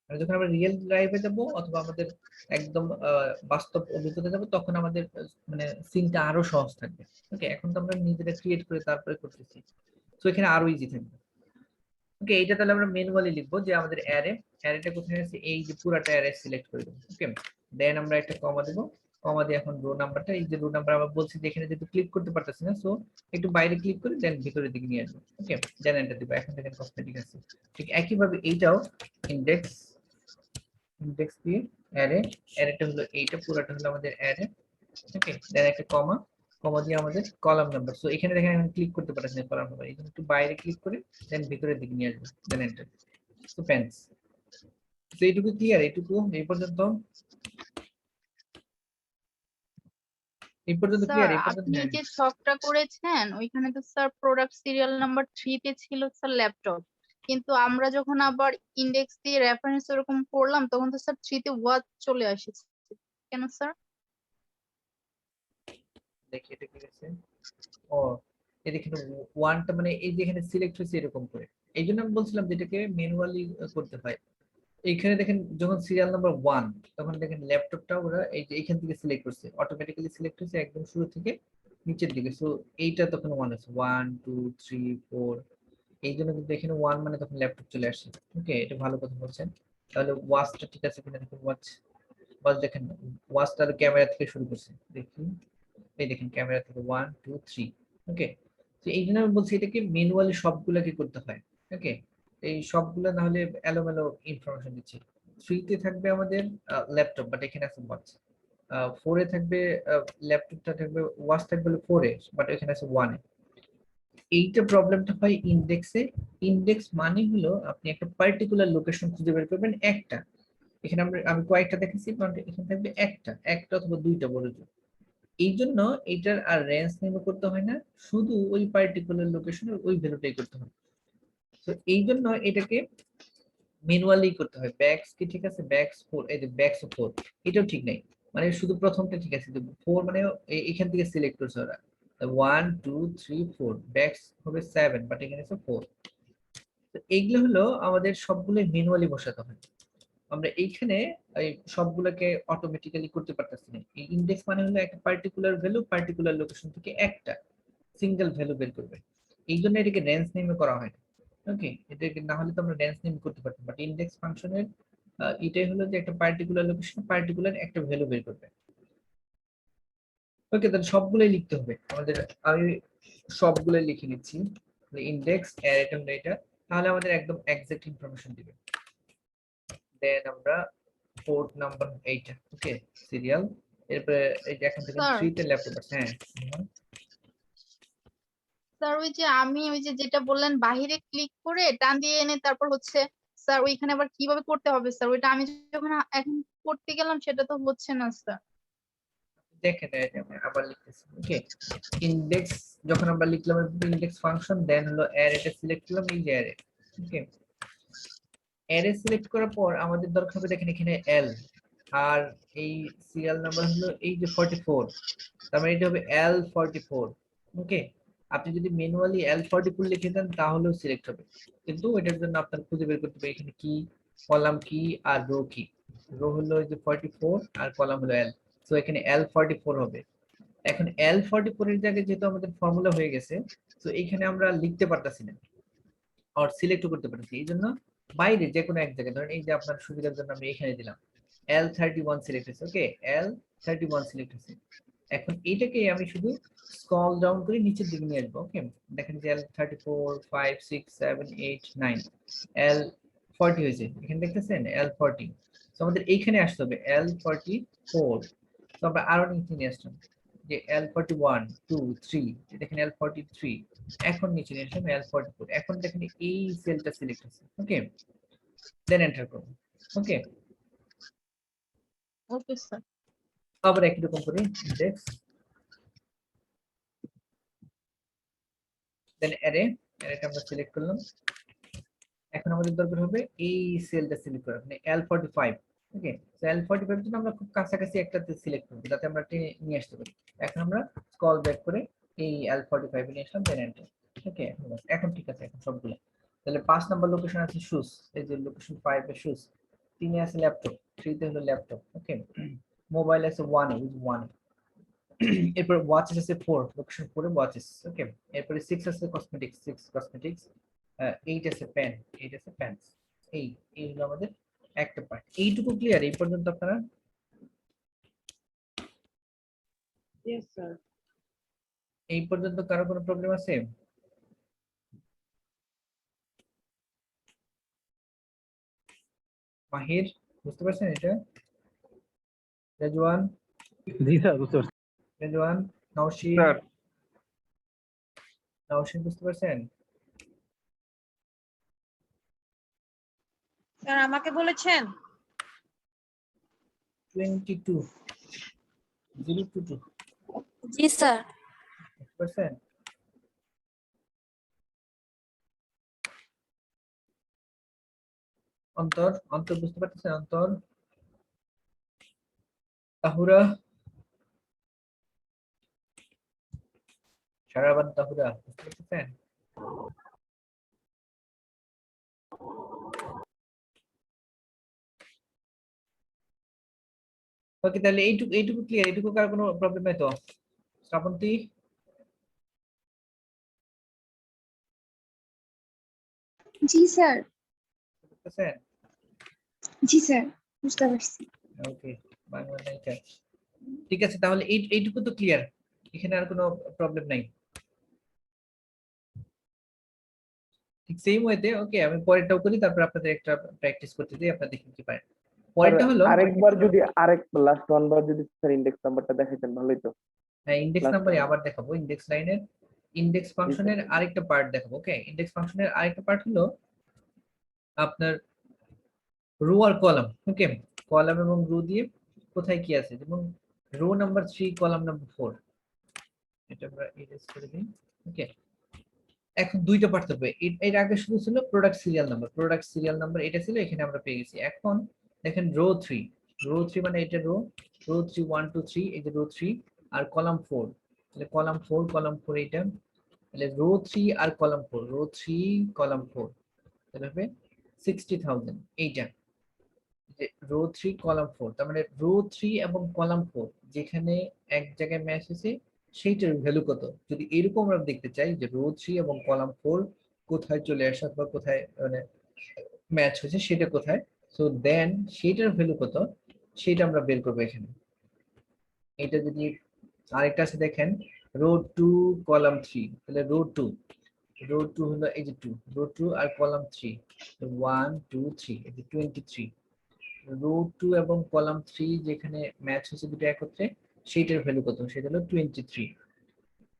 মানে যখন আমরা রিয়েল লাইফে যাব অথবা আমাদের একদম বাস্তব অভিজ্ঞতা যাব, তখন আমাদের মানে সিনটা আরো সহজ থাকবে। ওকে, এখন তো আমরা নিজেরা ক্রিয়েট করে তারপরে করতেছি, তো এখানে আরো ইজি থাকবে। ওকে, এটা তাহলে আমরা ম্যানুয়ালি লিখবো যে আমাদের অ্যারেটা কোথায় আছে, এই যে পুরাটা অ্যারে সিলেক্ট করে দেবো। ওকে, দেন আমরা একটা কমা দেবো, কমা দিয়ে এখন রো নাম্বারটা, এই যে রো নাম্বার আমরা বলছি যে এখানে যেহেতু ক্লিক করতে পারতেছি না, সো একটু বাইরে ক্লিক করে দেন ভিতরের দিকে নিয়ে আসবো। ওকে, দেন এন্টার দিব। এখন দেখেন কসমেটিক আছে। ঠিক একইভাবে এইটাও ইন্ডেক্স দিয়ে অ্যারেটা হলো এইটা, পুরাটা হলো আমাদের অ্যারে। ওকে, দেন একটা কমা, কমা দিয়ে আমাদের কলাম নাম্বার। সো এখানে দেখেন আমি ক্লিক করতে পারতেছি না কলাম নাম্বার, এই জন্য একটু বাইরে ক্লিক করে দেন ভিতরের দিকে নিয়ে আসবো, দেন এন্টার। তো প্যান্স। তো এইটুকু ক্লিয়ার, এইটুকু এই পর্যন্ত স্যার ক্লিয়ার এই পর্যন্ত? আপনি হ্যাঁ, যে ছকটা করেছেন ওইখানে তো স্যার প্রোডাক্ট সিরিয়াল নাম্বার 3 তে ছিল স্যার ল্যাপটপ, কিন্তু আমরা যখন আবার ইন্ডেক্স দিয়ে রেফারেন্স এরকম করলাম তখন তো স্যার 3 তে ওয়াচ চলে আসছে, কেন স্যার? দেখি এটা কি আছে। ও, এই দেখেন ওয়ানটা মানে এই যে এখানে সিলেক্ট হয়েছে এরকম করে, এই জন্য আমি বলছিলাম যে এটাকে ম্যানুয়ালি করতে হয়। এইখানে দেখেন যখন সিরিয়াল নাম্বার 1, তখন দেখেন ল্যাপটপটা ওরা এই যে এখান থেকে সিলেক্ট করছে, অটোমেটিক্যালি সিলেক্ট হয়েছে একদম শুরু থেকে নিচের দিকে। সো এইটা তখন 1 আছে, 1 2 3 4, এই জন্য কিন্তু এখানে 1 মানে তখন ল্যাপটপ চলে আসছে। ওকে, এটা ভালো কথা বলছেন। তাহলে ওয়াচটা ঠিক আছে কিনা দেখুন। ওয়াচ দেখেন, ওয়াচটা ক্যামেরা থেকে শুরু করছে, দেখি এই দেখেন ক্যামেরা থেকে 1 2 3। ওকে, তো এই জন্য আমি বলছি এটাকে ম্যানুয়ালি সবগুলোকে করতে হয়। ওকে, এই সবগুলো না হলে এলোমেলো ইনফরমেশন দিচ্ছে। 3 তে থাকবে আমাদের ল্যাপটপ, বাট এখানে আছে ওয়াচ। 4 এ থাকবে ল্যাপটপটা থাকবে, ওয়াচ থাকবে 4 এ, বাট এখানে আছে 1 এ। এইটা প্রবলেমটা হয় ইন্ডেক্সে। ইন্ডেক্স মানে হলো আপনি একটা পার্টিকুলার লোকেশন খুঁজে বের করবেন একটা। এখানে আমি কয়েকটা দেখেছি, কারণ এখানে থাকবে একটা অথবা দুইটা বড় জোর। এই জন্য এটার আর রেঞ্জ নেম করতে হয় না, শুধু ওই পার্টিকুলার লোকেশনের ওই ভ্যালুটাই করতে হয়। তো এই জন্য এটাকে ম্যানুয়ালি করতে হয়। ব্যাকস কি ঠিক আছে, ব্যাকস 4, এই যে ব্যাকস 4 এটাও ঠিক নাই, মানে শুধু প্রথমটা ঠিক আছে, 4 মানে এখান থেকে সিলেক্ট করছে ওরা 1 2 3 4, ব্যাকস হবে 7, বাট এখানে আছে 4। তো এইগুলো হলো আমাদের সবগুলো ম্যানুয়ালি বসাতে হয়। আমরা এইখানে এই সবগুলোকে অটোমেটিক্যালি করতে পারতেছি না। এই ইনডেক্স মানে হলো একটা পার্টিকুলার ভ্যালু পার্টিকুলার লোকেশন থেকে একটা সিঙ্গেল ভ্যালু বের করবে, এই জন্য এটাকে রেঞ্জ নেমে করা হয়। ওকে, এটাকে না হলে তো আমরা রেঞ্জ নেম করতে পারতাম, বাট ইনডেক্স ফাংশনের এটাই হলো যে একটা পার্টিকুলার লোকেশন পার্টিকুলার একটা ভ্যালু বের করবে। ওকে, তাহলে সবগুলোই লিখতে হবে আমাদের। আমি সবগুলোই লিখে নিচ্ছি, ইনডেক্স অ্যারে হলো এটা, তাহলে আমাদের একদম এক্সাক্ট ইনফরমেশন দিবে। দেন আমরা পোর্ট নাম্বার এইটা। ওকে, সিরিয়াল, এরপরে এই যে এখান থেকে স্যার 3 তে ল্যাপটপ আছে। হ্যাঁ, স্যার ওই যে আমি ওই যে যেটা বললেন বাহিরে ক্লিক করে টান দিয়ে এনে তারপর হচ্ছে স্যার ওইখানে আবার কিভাবে করতে হবে স্যার, ওইটা আমি যখন এখন করতে গেলাম সেটা তো হচ্ছে না স্যার। দেখেন এই যে আমি আবার লিখতেছি। ওকে, ইনডেক্স যখন আমরা লিখলাম ইনডেক্স ফাংশন, দেন হলো অ্যারেটা সিলেক্ট করলাম, এই যে অ্যারে। ওকে, অ্যারে সিলেক্ট করার পর আমাদের দরকার হবে দেখেন এখানে এল, আর এই সিরিয়াল নাম্বার হলো এই যে 44, তার মানে এটা হবে L44। ওকে, আপনি যদি ম্যানুয়ালি L44 লিখে দেন তাহলেও সিলেক্ট হবে, কিন্তু এটার জন্য আপনার খুঁজে বের করতে হবে এখানে কি কলাম কি আর রো কি। রো হলো এই যে 44 আর কলাম হলো L, সো এখানে L44 হবে। এখন L44 এর জায়গায় যেহেতু আমাদের ফর্মুলা হয়ে গেছে, তো এখানে আমরা লিখতে পারতাছি না আর সিলেক্ট করতে পারতেছি, এই জন্য বাইরে যে কোনো এক জায়গায় ধরেন এই যে আপনার সুবিধার জন্য আমি এখানে দিলাম L31 সিলেক্ট হয়েছে, ওকে L31 সিলেক্ট হয়েছে। এখন এইটাকে আমি শুধু স্ক্রল ডাউন করে নিচের দিকে নিয়ে আসবো, ওকে দেখেন যে L34 5 6 7 8 9 L40 হয়েছে, এখানে দেখতেছেন L40। তো আমাদের এইখানে আসতে হবে L44, তো আমরা আরো নিচে নিয়ে আসলাম যে L41 2 3, দেখেন L43, এখন নিচে নিয়ে আসলাম L44, এখন দেখেন এই সেলটা সিলেক্ট হয়েছে, ওকে দেন এন্টার করুন, ওকে ওকে স্যার। আবার একই রকম করে ইন্ডেক্স দেন অ্যারেটা আমরা সিলেক্ট করলাম। এখন আমাদের দরকার হবে এই সেলটা সিলেক্ট করা, মানে L45, ওকে সো L45 এর জন্য আমরা খুব কাছাকাছি একটাতে সিলেক্ট করব যাতে আমরা টেনে নিয়ে আসতে পারি। এখন আমরা স্ক্রল ব্যাক করে এই L45 এ নিয়ে আসলাম, দেন এন্টার, ওকে এখন ঠিক আছে এখন সবগুলো। তাহলে 5 নাম্বার লোকেশন আছে শুজ, এই যে লোকেশন 5 এ শুজ, 3 এ আছে ল্যাপটপ, 3 তে হলো ল্যাপটপ, ওকে মোবাইল আছে 1 এ, 1 এরপর ওয়াচেস আছে 4, লোকেশন 4 এ ওয়াচেস, ওকে এরপরে 6 আছে কসমেটিক্স, 6 কসমেটিক্স, 8 আছে পেন, 8 আছে পেন্স। এই হলো আমাদের একটা পার্ট। এইটুকু ক্লিয়ার এই পর্যন্ত আপনারা? Yes sir. এই পর্যন্ত কারো কোনো প্রবলেম আছে? মাহির বুঝতে পারছেন এটা? রেজওয়ান? জি স্যার বুঝতে পারছি রেজওয়ান, নওশিন? স্যার। নওশিন বুঝতে পারছেন? স্যার আমাকে বলেছেন 22 022 জি স্যার। বুঝতে পারছেন? অন্তর বুঝতে পারতেছেন? অন্তর, তাহুরা, সারাবান, তাহুরা বুঝতে পারতেছেন? ওকে তাহলে এইটুকু ক্লিয়ার, এইটুকু কার কোনো প্রবলেম নাই তো? শ্রাবন্তী জি স্যার। বুঝতেছেন? জি স্যার বুঝতে পারছি। ওকে বাংলা নাই এটা। ঠিক আছে তাহলে এইটুকু তো ক্লিয়ার, এখানে আর কোনো প্রবলেম নাই। ঠিক সেম ওয়েতে ওকে আমি পরেরটাও করি, তারপর আপনাদের একটা প্র্যাকটিস করতে দিই, আপনারা দেখেন কি পারেন। পরেরটা হলো আরেকবার যদি লাস্ট ওয়ান বার যদি স্যার ইন্ডেক্স নাম্বারটা দেখাইতেন ভালোই তো। হ্যাঁ ইন্ডেক্স Last নাম্বারে one. আবার দেখাবো, ইন্ডেক্স লাইনের ইন্ডেক্স ফাংশনের স্যার। আরেকটা পার্ট দেখাবো, ওকে ইন্ডেক্স ফাংশনের আরেকটা পার্ট হলো আপনার রো আর কলাম, ওকে কলাম এবং রো দিয়ে কোথায় কি আছে, যেমন রো নাম্বার 3 কলাম নাম্বার 4, এটা আমরা এরেজ করে দিই, ওকে এখন দুইটা পার্ট থাকবে। এর আগে শুধু ছিল প্রোডাক্ট সিরিয়াল নাম্বার, এটা ছিল, এখানে আমরা পেয়ে গেছি। এখন দেখেন রো 3 মানে এটা রো 3 1 2 3, এই যে রো 3 আর কলাম 4, তাহলে কলাম 4 এটা, তাহলে রো 3 আর কলাম 4, রো 3 কলাম 4, তাহলে হবে 60,000 এইটা, যে রো 3 কলাম 4, তার মানে রো 3 এবং কলাম 4 যেখানে এক জায়গায় ম্যাচ হয়েছে সেইটার ভ্যালু কত, যদি এরকম আমরা দেখতে চাই যে রো 3 এবং কলাম 4 কোথায় চলে আসে অথবা কোথায় মানে ম্যাচ হয়েছে সেটা কোথায়, সো দেন সেটার ভ্যালু কত সেটা আমরা বের করবো এখানে। এটা যদি আরেকটা আছে দেখেন রো 2 কলাম 3, তাহলে রো 2 হলো এই যে 2, রো 2 আর কলাম 3 1 2 3, এই যে 23, রো 2 এবং কলাম 3 যেখানে ম্যাচ হয়েছে দুটো একত্রে সেইটার ভ্যালু কত, সেটা হলো 23।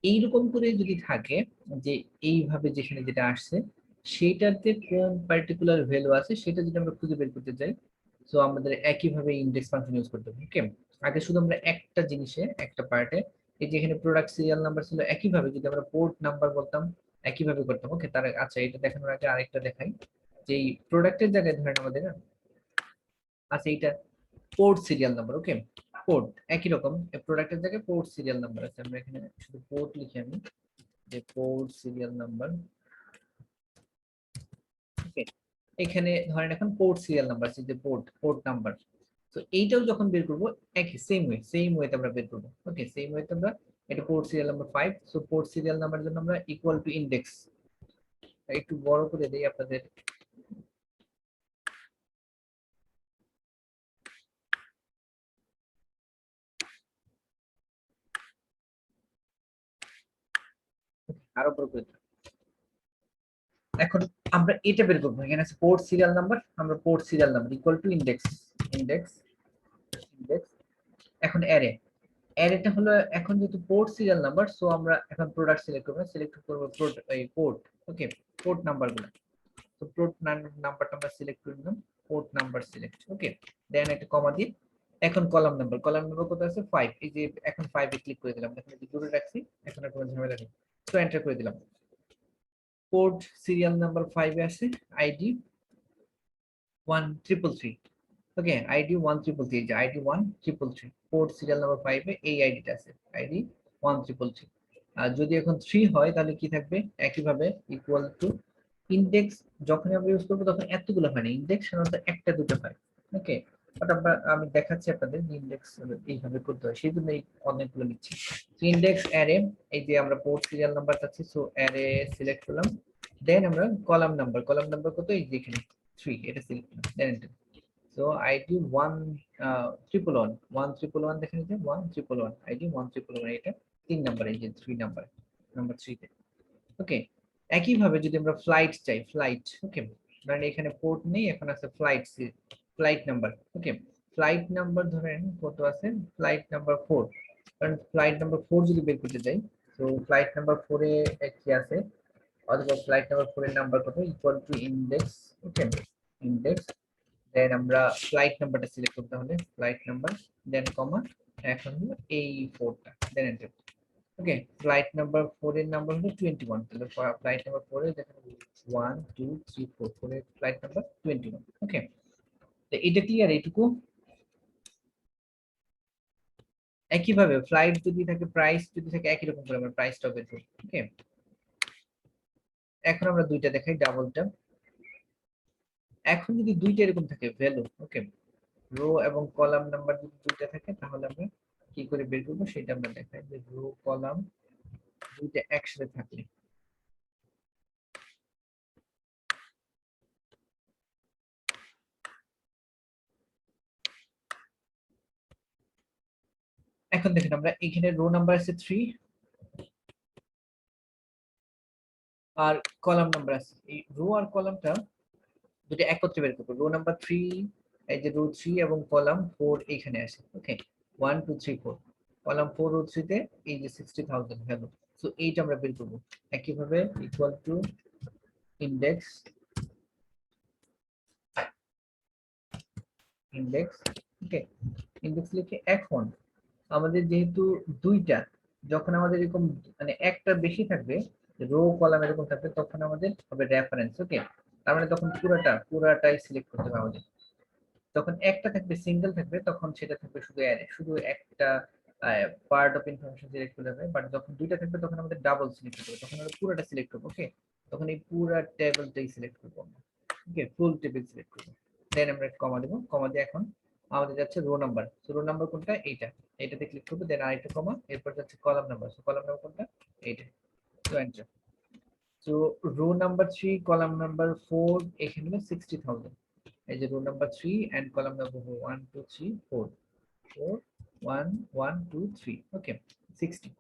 এইরকম করে যদি থাকে যে এইভাবে যেখানে যেটা আসছে সেটাতে কোন পার্টিকুলার ভ্যালু আছে সেটা যদি আমরা খুঁজে বের করতে চাই, তো আমাদের একইভাবে ইনডেক্স ফাংশন ইউজ করতে হবে, ওকে আগে শুধু আমরা একটা জিনিসে একটা পার্টে এই যেখানে প্রোডাক্ট সিরিয়াল নাম্বার ছিল একইভাবে যদি আমরা পোর্ট নাম্বার বলতাম একইভাবে করতাম, ওকে তার আচ্ছা এটা দেখানোর আগে আরেকটা দেখাই যে এই প্রোডাক্টের জায়গায় ধরেন আমাদের আচ্ছা এইটা পোর্ট সিরিয়াল নাম্বার, ওকে পোর্ট একই রকম প্রোডাক্টের জায়গায় পোর্ট সিরিয়াল নাম্বার আছে, আমরা এখানে শুধু পোর্ট লিখি আমি যে পোর্ট সিরিয়াল নাম্বার। ওকে, এখানে ধরেন এখন পোর্ট সিরিয়াল নাম্বার আছে, যে পোর্ট নাম্বার। তো এইটাও যখন বের করবো একই সেম ওয়েতে আমরা বের করবো। ওকে, সেম ওয়েতে আমরা এটা port serial number 5। So port serial নাম্বারের জন্য আমরা ইকুয়াল টু ইনডেক্স, একটু বড় করে দেই আপনাদের। আরো বড় করে দিই। এখন আমরা এটা বের করবো, এখানে আছে পোর্ট সিরিয়াল নাম্বার, আমরা port serial number equal to index. এখন অ্যারেটা হলো, এখন যেহেতু পোর্ট সিরিয়াল নাম্বার, সো আমরা এখন প্রোডাক্ট সিলেক্ট করব পোর্ট। ওকে, পোর্ট নাম্বারগুলো। তো পোর্ট নাম্বারটা আমরা সিলেক্ট করে নিলাম, পোর্ট নাম্বার সিলেক্ট। ওকে, দেন একটা কমা দিয়ে এখন কলাম নাম্বার কত আছে 5। এই যে এখন 5 এ ক্লিক করে দিলাম, দেখুন এই যে দূরে রাখছি, এখন আর কোনো ঝামেলা নেই। তো এন্টার করে দিলাম। পোর্ট সিরিয়াল নাম্বার 5 এ আছে আইডি 1333। ওকে, আইডি 1333, যে আইডি 1333 পোর্ট সিরিয়াল নাম্বার 5 এ এই আইডিটা আছে, আইডি 1333। আর যদি এখন 3 হয় তাহলে কি থাকবে, একইভাবে ইকুয়াল টু ইনডেক্স। যখন আমরা ইউজ করব তখন এতগুলো হয় না, ইনডেক্স সাধারণত একটা দুটো হয়। ওকে, বাট আমি দেখাচ্ছি আপনাদের ইনডেক্স এইভাবে করতে হয়, সেই জন্য অনেকগুলো নিচ্ছি। ইনডেক্স অ্যারে, এই যে আমরা পোর্ট সিরিয়াল নাম্বার চাচ্ছি, সো অ্যারে সিলেক্ট করলাম। দেন আমরা কলাম নাম্বার কত, এই যে এখানে 3, এটা সিলেক্ট করলাম, দেন এন্টার। সো আইডি 1311 দেখেন, যে 1311 আইডি 1311, এটা 3 নাম্বার, এই যে 3 নাম্বার 3 তে। ওকে, একইভাবে যদি আমরা ফ্লাইট চাই, ওকে, মানে এখানে পোর্ট নেই, এখন আছে ফ্লাইট নাম্বার। ওকে, ফ্লাইট নাম্বার ধরেন কত আছে, ফ্লাইট নাম্বার 4। কারণ ফ্লাইট নাম্বার 4 যদি বের করতে যাই, তো ফ্লাইট নাম্বার 4 এ কি আছে, অথবা ফ্লাইট নাম্বার 4 এর নাম্বার কত, equal to index. Okay, index, then আমরা ফ্লাইট নাম্বারটা সিলেক্ট করতে হবে, ফ্লাইট নাম্বার, দেন কমা, এখন হলো এই 4টা, দেন এন্টার। ওকে, ফ্লাইট নাম্বার 4 এর নাম্বার হলো 21, তাহলে ফ্লাইট নাম্বার 4 এ দেখেন 1 2 3 4, 4 এর ফ্লাইট নাম্বার 21। ওকে, তো এটা ক্লিয়ার এইটুকু। একইভাবে ফ্লাইট যদি থাকে, প্রাইস যদি থাকে, একই রকম করে আমরা প্রাইসটা বের করব। ওকে, এখন আমরা দুইটা দেখাই, ডাবল ট্যাপ। এখন যদি দুইটা এরকম থাকে ভ্যালু, ওকে, রো এবং কলাম নাম্বার যদি দুইটা থাকে, তাহলে আমরা কি করে বের করবো সেটা আমরা দেখাই, যে রো কলাম দুইটা একসাথে থাকলে। এখন দেখেন আমরা এখানে রো নাম্বার আছে 3 আর কলাম নাম্বার আছে, এই রো আর কলামটা দুটো একত্রে বের করবো। রো নাম্বার 3, এই যে রো 3 এবং কলাম 4 এখানে আসে। ওকে, 1 2 3 4, কলাম 4 রো 3 তে এই যে 60,000 ভ্যালু। সো এইটা আমরা বের করবো। একইভাবে equal to index, okay, index লিখে এখন আমাদের যেহেতু দুইটা, যখন আমাদের এরকম মানে একটা বেশি থাকবে, রো কলাম এরকম থাকবে, তখন আমাদের হবে রেফারেন্স। ওকে, তার মানে তখন পুরাটাই সিলেক্ট করতে হবে আমাদের। যখন একটা থাকবে, সিঙ্গেল থাকবে, তখন সেটা থাকবে শুধু অ্যারে, শুধু একটা পার্ট অফ ইনফরমেশন সিলেক্ট করতে হবে। বাট যখন দুইটা থাকবে তখন আমাদের ডাবল সিলেক্ট করতে হবে, তখন আমরা পুরোটা সিলেক্ট করবো। ওকে, তখন এই পুরা টেবিলটাই সিলেক্ট করবো আমরা। ওকে, ফুল টেবিল সিলেক্ট করবো, দেন আমরা কমা দেবো। কমা দিয়ে এখন আমাদের যাচ্ছে রো নাম্বার। রো নাম্বার কোনটা, এইটাতে ক্লিক করবো, দেন আরেকটা কমা, এরপর যাচ্ছে কলাম নাম্বার। কলাম নাম্বার কোনটা, এইটা। তো এন্টার। তো রো নাম্বার 3 কলাম নাম্বার 4 এখানে হলো 60,000। এই যে row number 3 and column number 1 2 3 4 4 1 1 2 3। Okay, 60।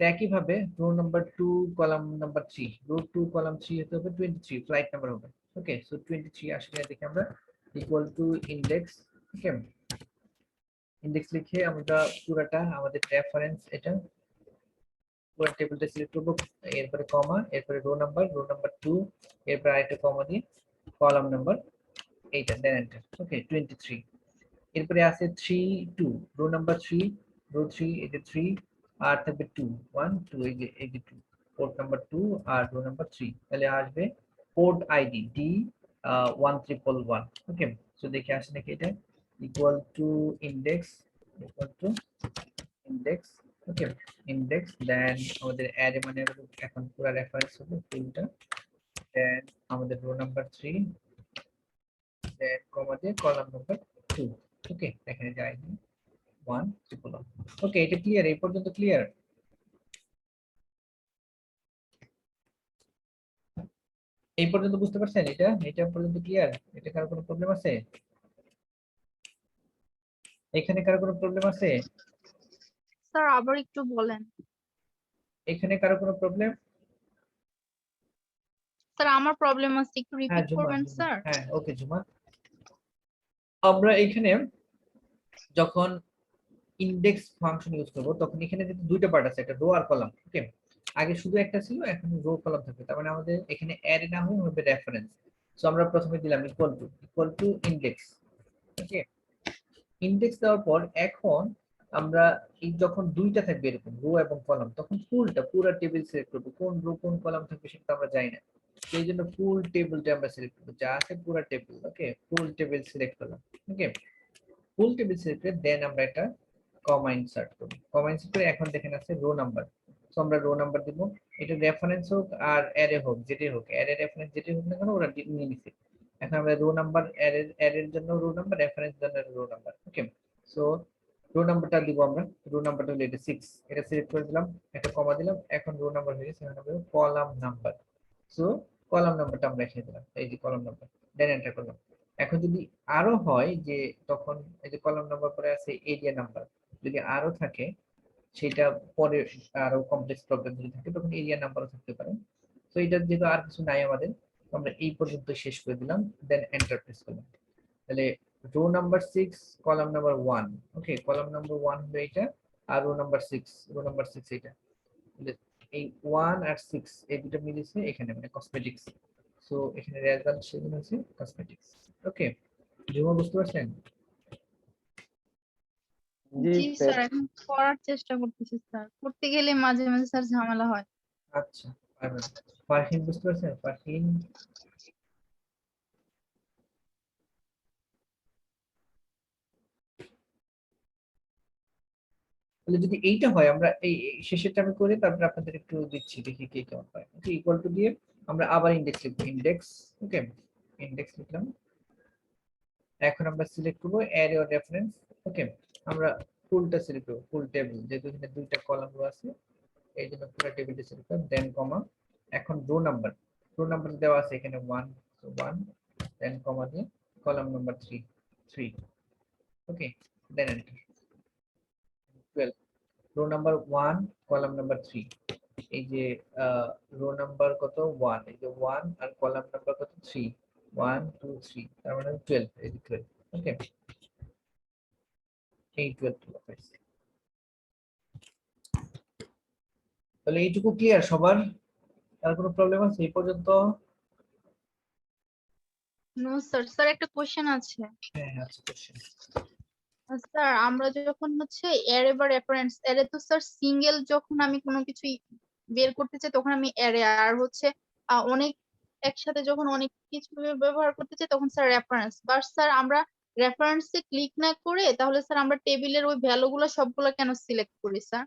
একইভাবে row number 2 column number 3, row 2 column 3 হতে হবে 23, ফ্লাইট নাম্বার হবে। ওকে, সো 23 আসলে দেখি আমরা equal to index. Okay, index লিখে আমরা পুরাটা আমাদের রেফারেন্স, এটা পুরো টেবিলটা সিলেক্ট করব, এরপরে কমা, এরপরে রো নাম্বার 2, এরপর আরেকটা কমা দিয়ে কলাম নাম্বার এইটা, দেন এন্টার। ওকে, 23। এরপরে আছে 3 2, রো নাম্বার 3, রো 3, এই যে 3 আর থাকবে 2 1 2, এই যে 2, পোর্ট নাম্বার 2 আর রো নাম্বার 3, তাহলে আসবে port ID D 1311। Okay, so দেখে আসে নাকি এটা, equal to index okay index then আমাদের অ্যারে মানে এখন পুরো রেফারেন্স হবে ফুলটা দেন আমাদের রো নাম্বার 3 দেন কমা দিয়ে কলাম নাম্বার 2 ওকে এখানে যাই 1 ট্রিপল ওকে এটা ক্লিয়ার এই পর্যন্ত ক্লিয়ার এই পর্যন্ত বুঝতে পারছেন এটা পর্যন্ত ক্লিয়ার এটা কারো কোনো প্রবলেম আছে এখানে কারো কোনো প্রবলেম আছে স্যার আবার একটু বলেন। এখানে কারো কোনো প্রবলেম স্যার আমার প্রবলেম আছে, একটু হ্যাঁ রিপিট জুমা করবেন জুমা। স্যার। হ্যাঁ ওকে জুমা আমরা এখানে যখন ইন্ডেক্স ফাংশন ইউজ করব তখন এখানে যে দুইটা পার্ট আছে একটা রো আর কলাম ওকে আগে শুধু একটা ছিল এখন রো কলাম থাকবে তার মানে আমাদের এখানে অ্যারে না হয়ে হবে রেফারেন্স সো আমরা প্রথমে দিলাম equal to index okay index দেওয়ার পর এখন আমরা এই যখন দুইটা থাকবে এরকম রো এবং কলাম তখন পুরো টেবিল সিলেক্ট করব কোন রো কোন কলাম থাকবে সেটা আমরা জানি না সেই জন্য ফুল টেবিলটা আমরা সিলেক্ট করব যা আছে পুরো টেবিল ওকে ফুল টেবিল সিলেক্ট করলাম ওকে ফুল টেবিল সিলেক্ট করে দেন আমরা এটা কমা ইনসার্ট করব কমা ইনসার্ট করে এখন দেখেন আছে রো নাম্বার সো আমরা রো নাম্বার দিব এটা রেফারেন্স হোক আর অ্যারে হোক যেটাই হোক অ্যারে রেফারেন্স যেটাই হোক না কেন ওরা নিয়ে নিছে এখন আমরা রো নাম্বার অ্যারের জন্য রো নাম্বার রেফারেন্স জন্য row number okay so row নাম্বারটা দিব আমরা রো নাম্বারটা হলো এটা 6 এটা সিলেক্ট করে দিলাম একটা কমা দিলাম এখন রো নাম্বার হয়ে গেছে এখন আমরা কলাম নাম্বার সো কলাম নাম্বারটা আমরা এখানে দিলাম এই যে কলাম নাম্বার দেন এন্টার করলাম এখন যদি আরো হয় যে তখন এই যে কলাম নাম্বার পরে আছে এরিয়া নাম্বার যদি আরো থাকে সেটা পরে আরো কমপ্লেক্স প্রবলেম যদি থাকে তখন এরিয়া নাম্বারও থাকতে পারে তো এটা যেহেতু আর কিছু নাই আমাদের আমরা এই পর্যন্ত শেষ করে দিলাম দেন এন্টার প্রেস করলাম তাহলে রো নাম্বার 6 কলাম নাম্বার 1 ওকে কলাম নাম্বার 1 হলো এটা আর রো নাম্বার 6 এটা এই 1 আর 6 এই দুটো মিলেছে এখানে মানে কসমেটিক্স সো এখানে রেজাল্ট সেগুলো হচ্ছে কসমেটিক্স ওকে জুমা বুঝতে পারছেন জি জি স্যার স্যার এখন করার চেষ্টা করতেছি স্যার, করতে গেলে মাঝে মাঝে স্যার ঝামেলা হয়। আচ্ছা পারবেন ফারহিন বুঝতে পারছেন ফারহিন তাহলে যদি এইটা হয় আমরা এই শেষেরটা আমি করে তারপর আপনাদের একটু দিচ্ছি দেখি কি কেমন হয় ওকে ইকুয়াল টু দিয়ে আমরা আবার ইনডেক্স লিখব ইনডেক্স ওকে ইনডেক্স লিখলাম এখন আমরা সিলেক্ট করব অ্যারে অর রেফারেন্স ওকে আমরা ফুলটা সিলেক্ট করব ফুল টেবিল যেহেতু এখানে দুইটা কলাম আছে এই জন্য পুরো টেবিলটা সিলেক্ট করব দেন কমা এখন রো নাম্বার দেওয়া আছে এখানে 1 সো 1 দেন কমা দিয়ে column number 3 okay then enter 12 row number 1 column number 3 এই যে রো নাম্বার কত 1 এই যে 1 আর কলাম নাম্বার কত 3 1 2 3 তার মানে 12 এই যে 12 ওকে এই 12 পাইছি তাহলে এইটুকু ক্লিয়ার সবার আর কোনো প্রবলেম আছে এই পর্যন্ত নো স্যার, স্যার একটা কোশ্চেন আছে। হ্যাঁ আচ্ছা কোশ্চেন স্যার আমরা যখন হচ্ছে অ্যারে বা রেফারেন্স অ্যারে তো স্যার সিঙ্গেল যখন আমি কোনো কিছু বের করতে চাই তখন আমি অ্যারে আর হচ্ছে অনেক একসাথে যখন অনেক কিছু ব্যবহার করতে চাই তখন স্যার রেফারেন্স বাট স্যার আমরা রেফারেন্সে ক্লিক না করে তাহলে স্যার আমরা টেবিলের ওই ভ্যালুগুলো সবগুলো কেন সিলেক্ট করি স্যার?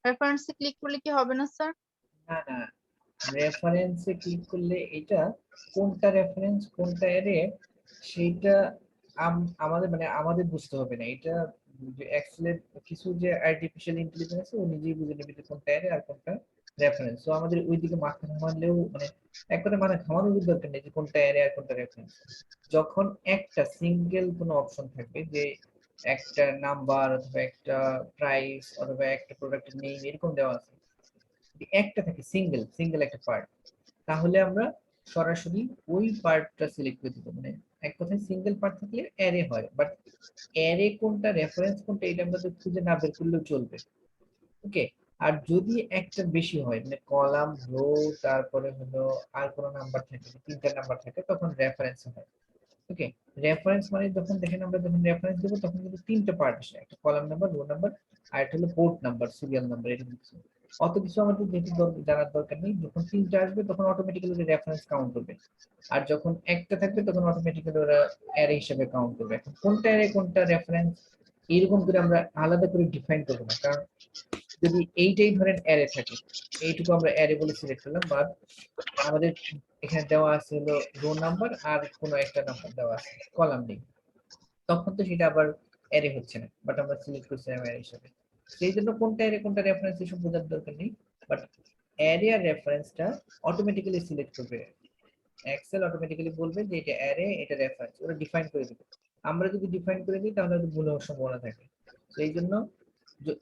রেফারেন্সে ক্লিক করলে কি হবে না স্যার? না না রেফারেন্সে ক্লিক করলে এটা কোনটা রেফারেন্স কোনটা অ্যারে সেইটা আমাদের মানে আমাদের বুঝতে হবে না এটা যে এক্সেলের কিছু যে আর্টিফিশিয়াল ইন্টেলিজেন্স আছে ও নিজেই বুঝে নেবে যে কোনটা অ্যারে আর কোনটা রেফারেন্স সো আমাদের ওইদিকে মাথা ঘামালেও মানে এক কথা মাথা ঘামানোর দরকার নেই যে কোনটা অ্যারে আর কোনটা রেফারেন্স যখন একটা সিঙ্গেল কোনো অপশন থাকবে যে একটা নাম্বার অথবা একটা প্রাইস অথবা একটা প্রোডাক্টের নেম এরকম দেওয়া আছে একটা থাকে সিঙ্গেল একটা পার্ট তাহলে আমরা সরাসরি ওই পার্টটা সিলেক্ট করে দিব মানে এক কথায় সিঙ্গেল পার্ট থাকলে অ্যারে হয় বাট অ্যারে কোনটা রেফারেন্স কোনটা এটা আমরা তো খুঁজে না বের করলেও চলবে ওকে আর যদি একটা বেশি হয় মানে কলাম রো তারপরে হলো আর কোনো নাম্বার থাকে তিনটা নাম্বার থাকে তখন রেফারেন্স হয় ওকে রেফারেন্স মানে যখন দেখেন আমরা যখন রেফারেন্স দেবো তখন কিন্তু তিনটা পার্ট আসে একটা কলাম নাম্বার রো নাম্বার আর একটা হলো পোর্ট নাম্বার সিরিয়াল নাম্বার এটা কিছু অত কিছু আমাদের যেহেতু জানার দরকার নেই যখন তিনটা আসবে তখন অটোমেটিক্যালি রেফারেন্স কাউন্ট করবে আর যখন একটা থাকবে তখন অটোমেটিক্যালি ওরা অ্যারে হিসেবে কাউন্ট করবে এখন কোনটা অ্যারে কোনটা রেফারেন্স এরকম করে আমরা আলাদা করে ডিফাইন করবো না কারণ যদি এইটাই ধরেন অ্যারে থাকে, এইটুকু আমরা অ্যারে বলে সিলেক্ট করলাম, বা আমাদের এখানে দেওয়া আছে হলো রো নাম্বার আর কোনো একটা নাম্বার দেওয়া আছে, কলাম নেই, তখন তো সেটা আবার অ্যারে হচ্ছে না, বাট আমরা সিলেক্ট করছিলাম অ্যারে হিসেবে। সেই জন্য কোনটা অ্যারে কোনটা রেফারেন্স এসব বোঝার দরকার নেই, বাট অ্যারে আর রেফারেন্সটা অটোমেটিক্যালি সিলেক্ট করবে এক্সেল, অটোমেটিক্যালি বলবে যে এটা অ্যারে এটা রেফারেন্স, ওরা ডিফাইন করে দিবে। আমরা যদি ডিফাইন করে দিই তাহলে ভুল হওয়ার সম্ভাবনা থাকে। তো এই জন্য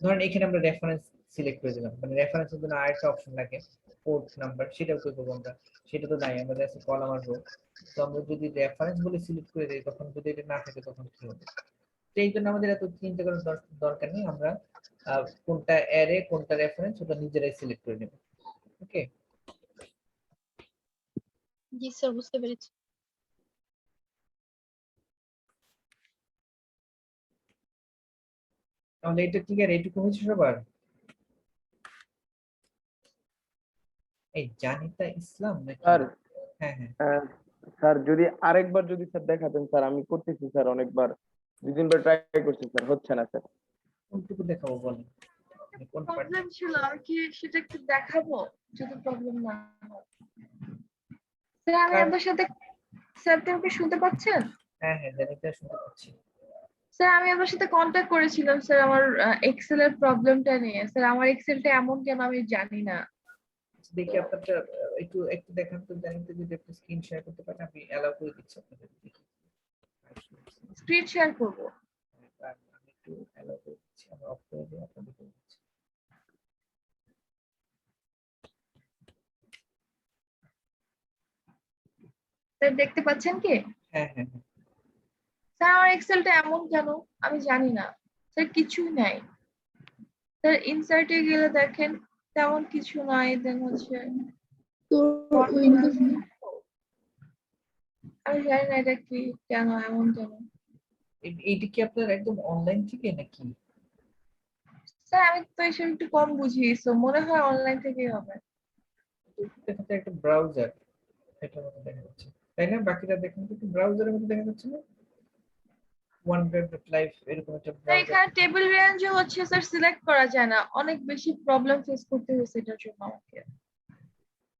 ধরেন এখানে আমরা রেফারেন্স সিলেক্ট করে দিলাম, মানে রেফারেন্সের জন্য আরেকটা অপশন লাগে পোর্ট নাম্বার, সেটাও করে দেবো আমরা, সেটা তো নাই, আমাদের আছে কলাম আর রো। তো আমরা যদি রেফারেন্স বলে সিলেক্ট করে দিই তখন যদি এটা না থাকে তখন কি হবে? তো এই জন্য আমাদের এত চিন্তা করার দরকার নেই, আমরা কোনটা অ্যারে কোনটা রেফারেন্স ওটা নিজেরাই সিলেক্ট করে নেব। ওকে, জি স্যার, বুঝতে পেরেছি। তাহলে এটা ক্লিয়ার, এইটুকু হয়েছে সবার? এই জানিতা ইসলাম নাকি? স্যার হ্যাঁ হ্যাঁ, স্যার যদি আরেকবার যদি স্যার দেখাতেন স্যার, আমি করতেছি স্যার অনেকবার, 2-3 বার ট্রাই করছি স্যার, হচ্ছে না স্যার। কোনটুকু দেখাবো বলেন, মানে কোন পার্ট? প্রবলেম ছিল, আমি কি সেটা একটু দেখাবো যদি প্রবলেম না হয়? স্যার আমি আপনার সাথে, স্যার আপনি আমাকে শুনতে পাচ্ছেন? হ্যাঁ হ্যাঁ, জানিতা শুনতে পাচ্ছি। স্যার আমি আপনার সাথে কন্ট্যাক্ট করেছিলাম স্যার আমার এক্সেল এর প্রবলেমটা নিয়ে। স্যার আমার এক্সেলটা এমন কেন আমি জানি না। দেখি আপনারটা একটু একটু দেখান তো, জানিতা যদি একটু স্ক্রিন শেয়ার করতে পারেন, আমি অ্যালাউ করে দিচ্ছি আপনাদের। দেখি স্ক্রিন শেয়ার করব। আমি একটু অ্যালাউ করে দিচ্ছি, আমি অফ করে দিই, আপনাদের করে দিচ্ছি। স্যার দেখতে পাচ্ছেন কি? হ্যাঁ হ্যাঁ হ্যাঁ, স্যার আমার এক্সেলটা এমন কেন আমি জানি না। স্যার কিছুই নাই। স্যার ইনসার্টে গেলে দেখেন তেমন কিছু নাই, দেন হচ্ছে আমি জানি না এটা কি, কেন এমন কেন। এইটা কি আপনার একদম অনলাইন থেকে নাকি? স্যার আমি তো এসব একটু কম বুঝি, সো মনে হয় অনলাইন থেকেই হবে। দেখা যাচ্ছে একটা ব্রাউজার, এটার মতো দেখা যাচ্ছে, তাই না? বাকিটা দেখেন তো, একটু ব্রাউজারের মতো দেখা যাচ্ছে না? OneWeb.live এরকম একটা স্যার ব্রাউজার। এখানে টেবিল রেঞ্জও হচ্ছে স্যার সিলেক্ট করা যায় না, অনেক বেশি প্রবলেম ফেস করতে হয়েছে এটার জন্য আমাকে।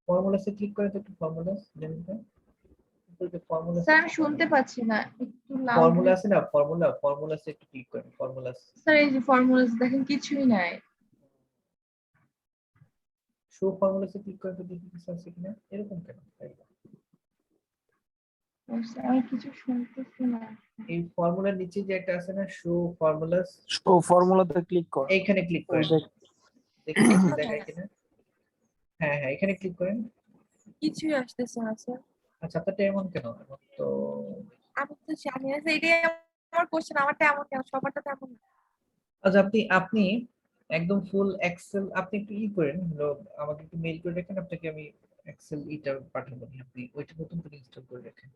ফর্মুলাসে ক্লিক করে তো একটু ফর্মুলাস জানিতা, ফর্মুলাস স্যার আমি শুনতে পাচ্ছি না, একটু লাউড। ফর্মুলা আছে না, ফর্মুলাসে একটু ক্লিক করেন, ফর্মুলাস। স্যার এই যে ফর্মুলাস দেখেন কিছুই নাই। শো ফর্মুলাসে ক্লিক করে তো দেখি কিছু আছে কিনা, এরকম কেন? স্যার আমি কিছু শুনতেছি না। এই ফর্মুলার নিচে যে একটা আছে না, শো ফর্মুলাস, শো ফর্মুলাতে ক্লিক কর। এইখানে ক্লিক করেন, দেখি কিছু দেখায় কিনা। হ্যাঁ হ্যাঁ, এখানে ক্লিক করেন। কিছুই আসতেছে না স্যার। আচ্ছা, আপনারটা এমন কেন? এমন তো আমি তো জানি না স্যার, এটাই আমার কোশ্চেন, আমারটা এমন কেন, সবারটা তো এমন না। আচ্ছা, আপনি একদম ফুল এক্সেল, আপনি একটু করেন হলো, আমাকে একটু মেইল করে রাখেন, আপনাকে আমি এক্সেল ইটা পাঠাবো, আপনি ওইটা নতুন করে ইনস্টল করে রাখেন।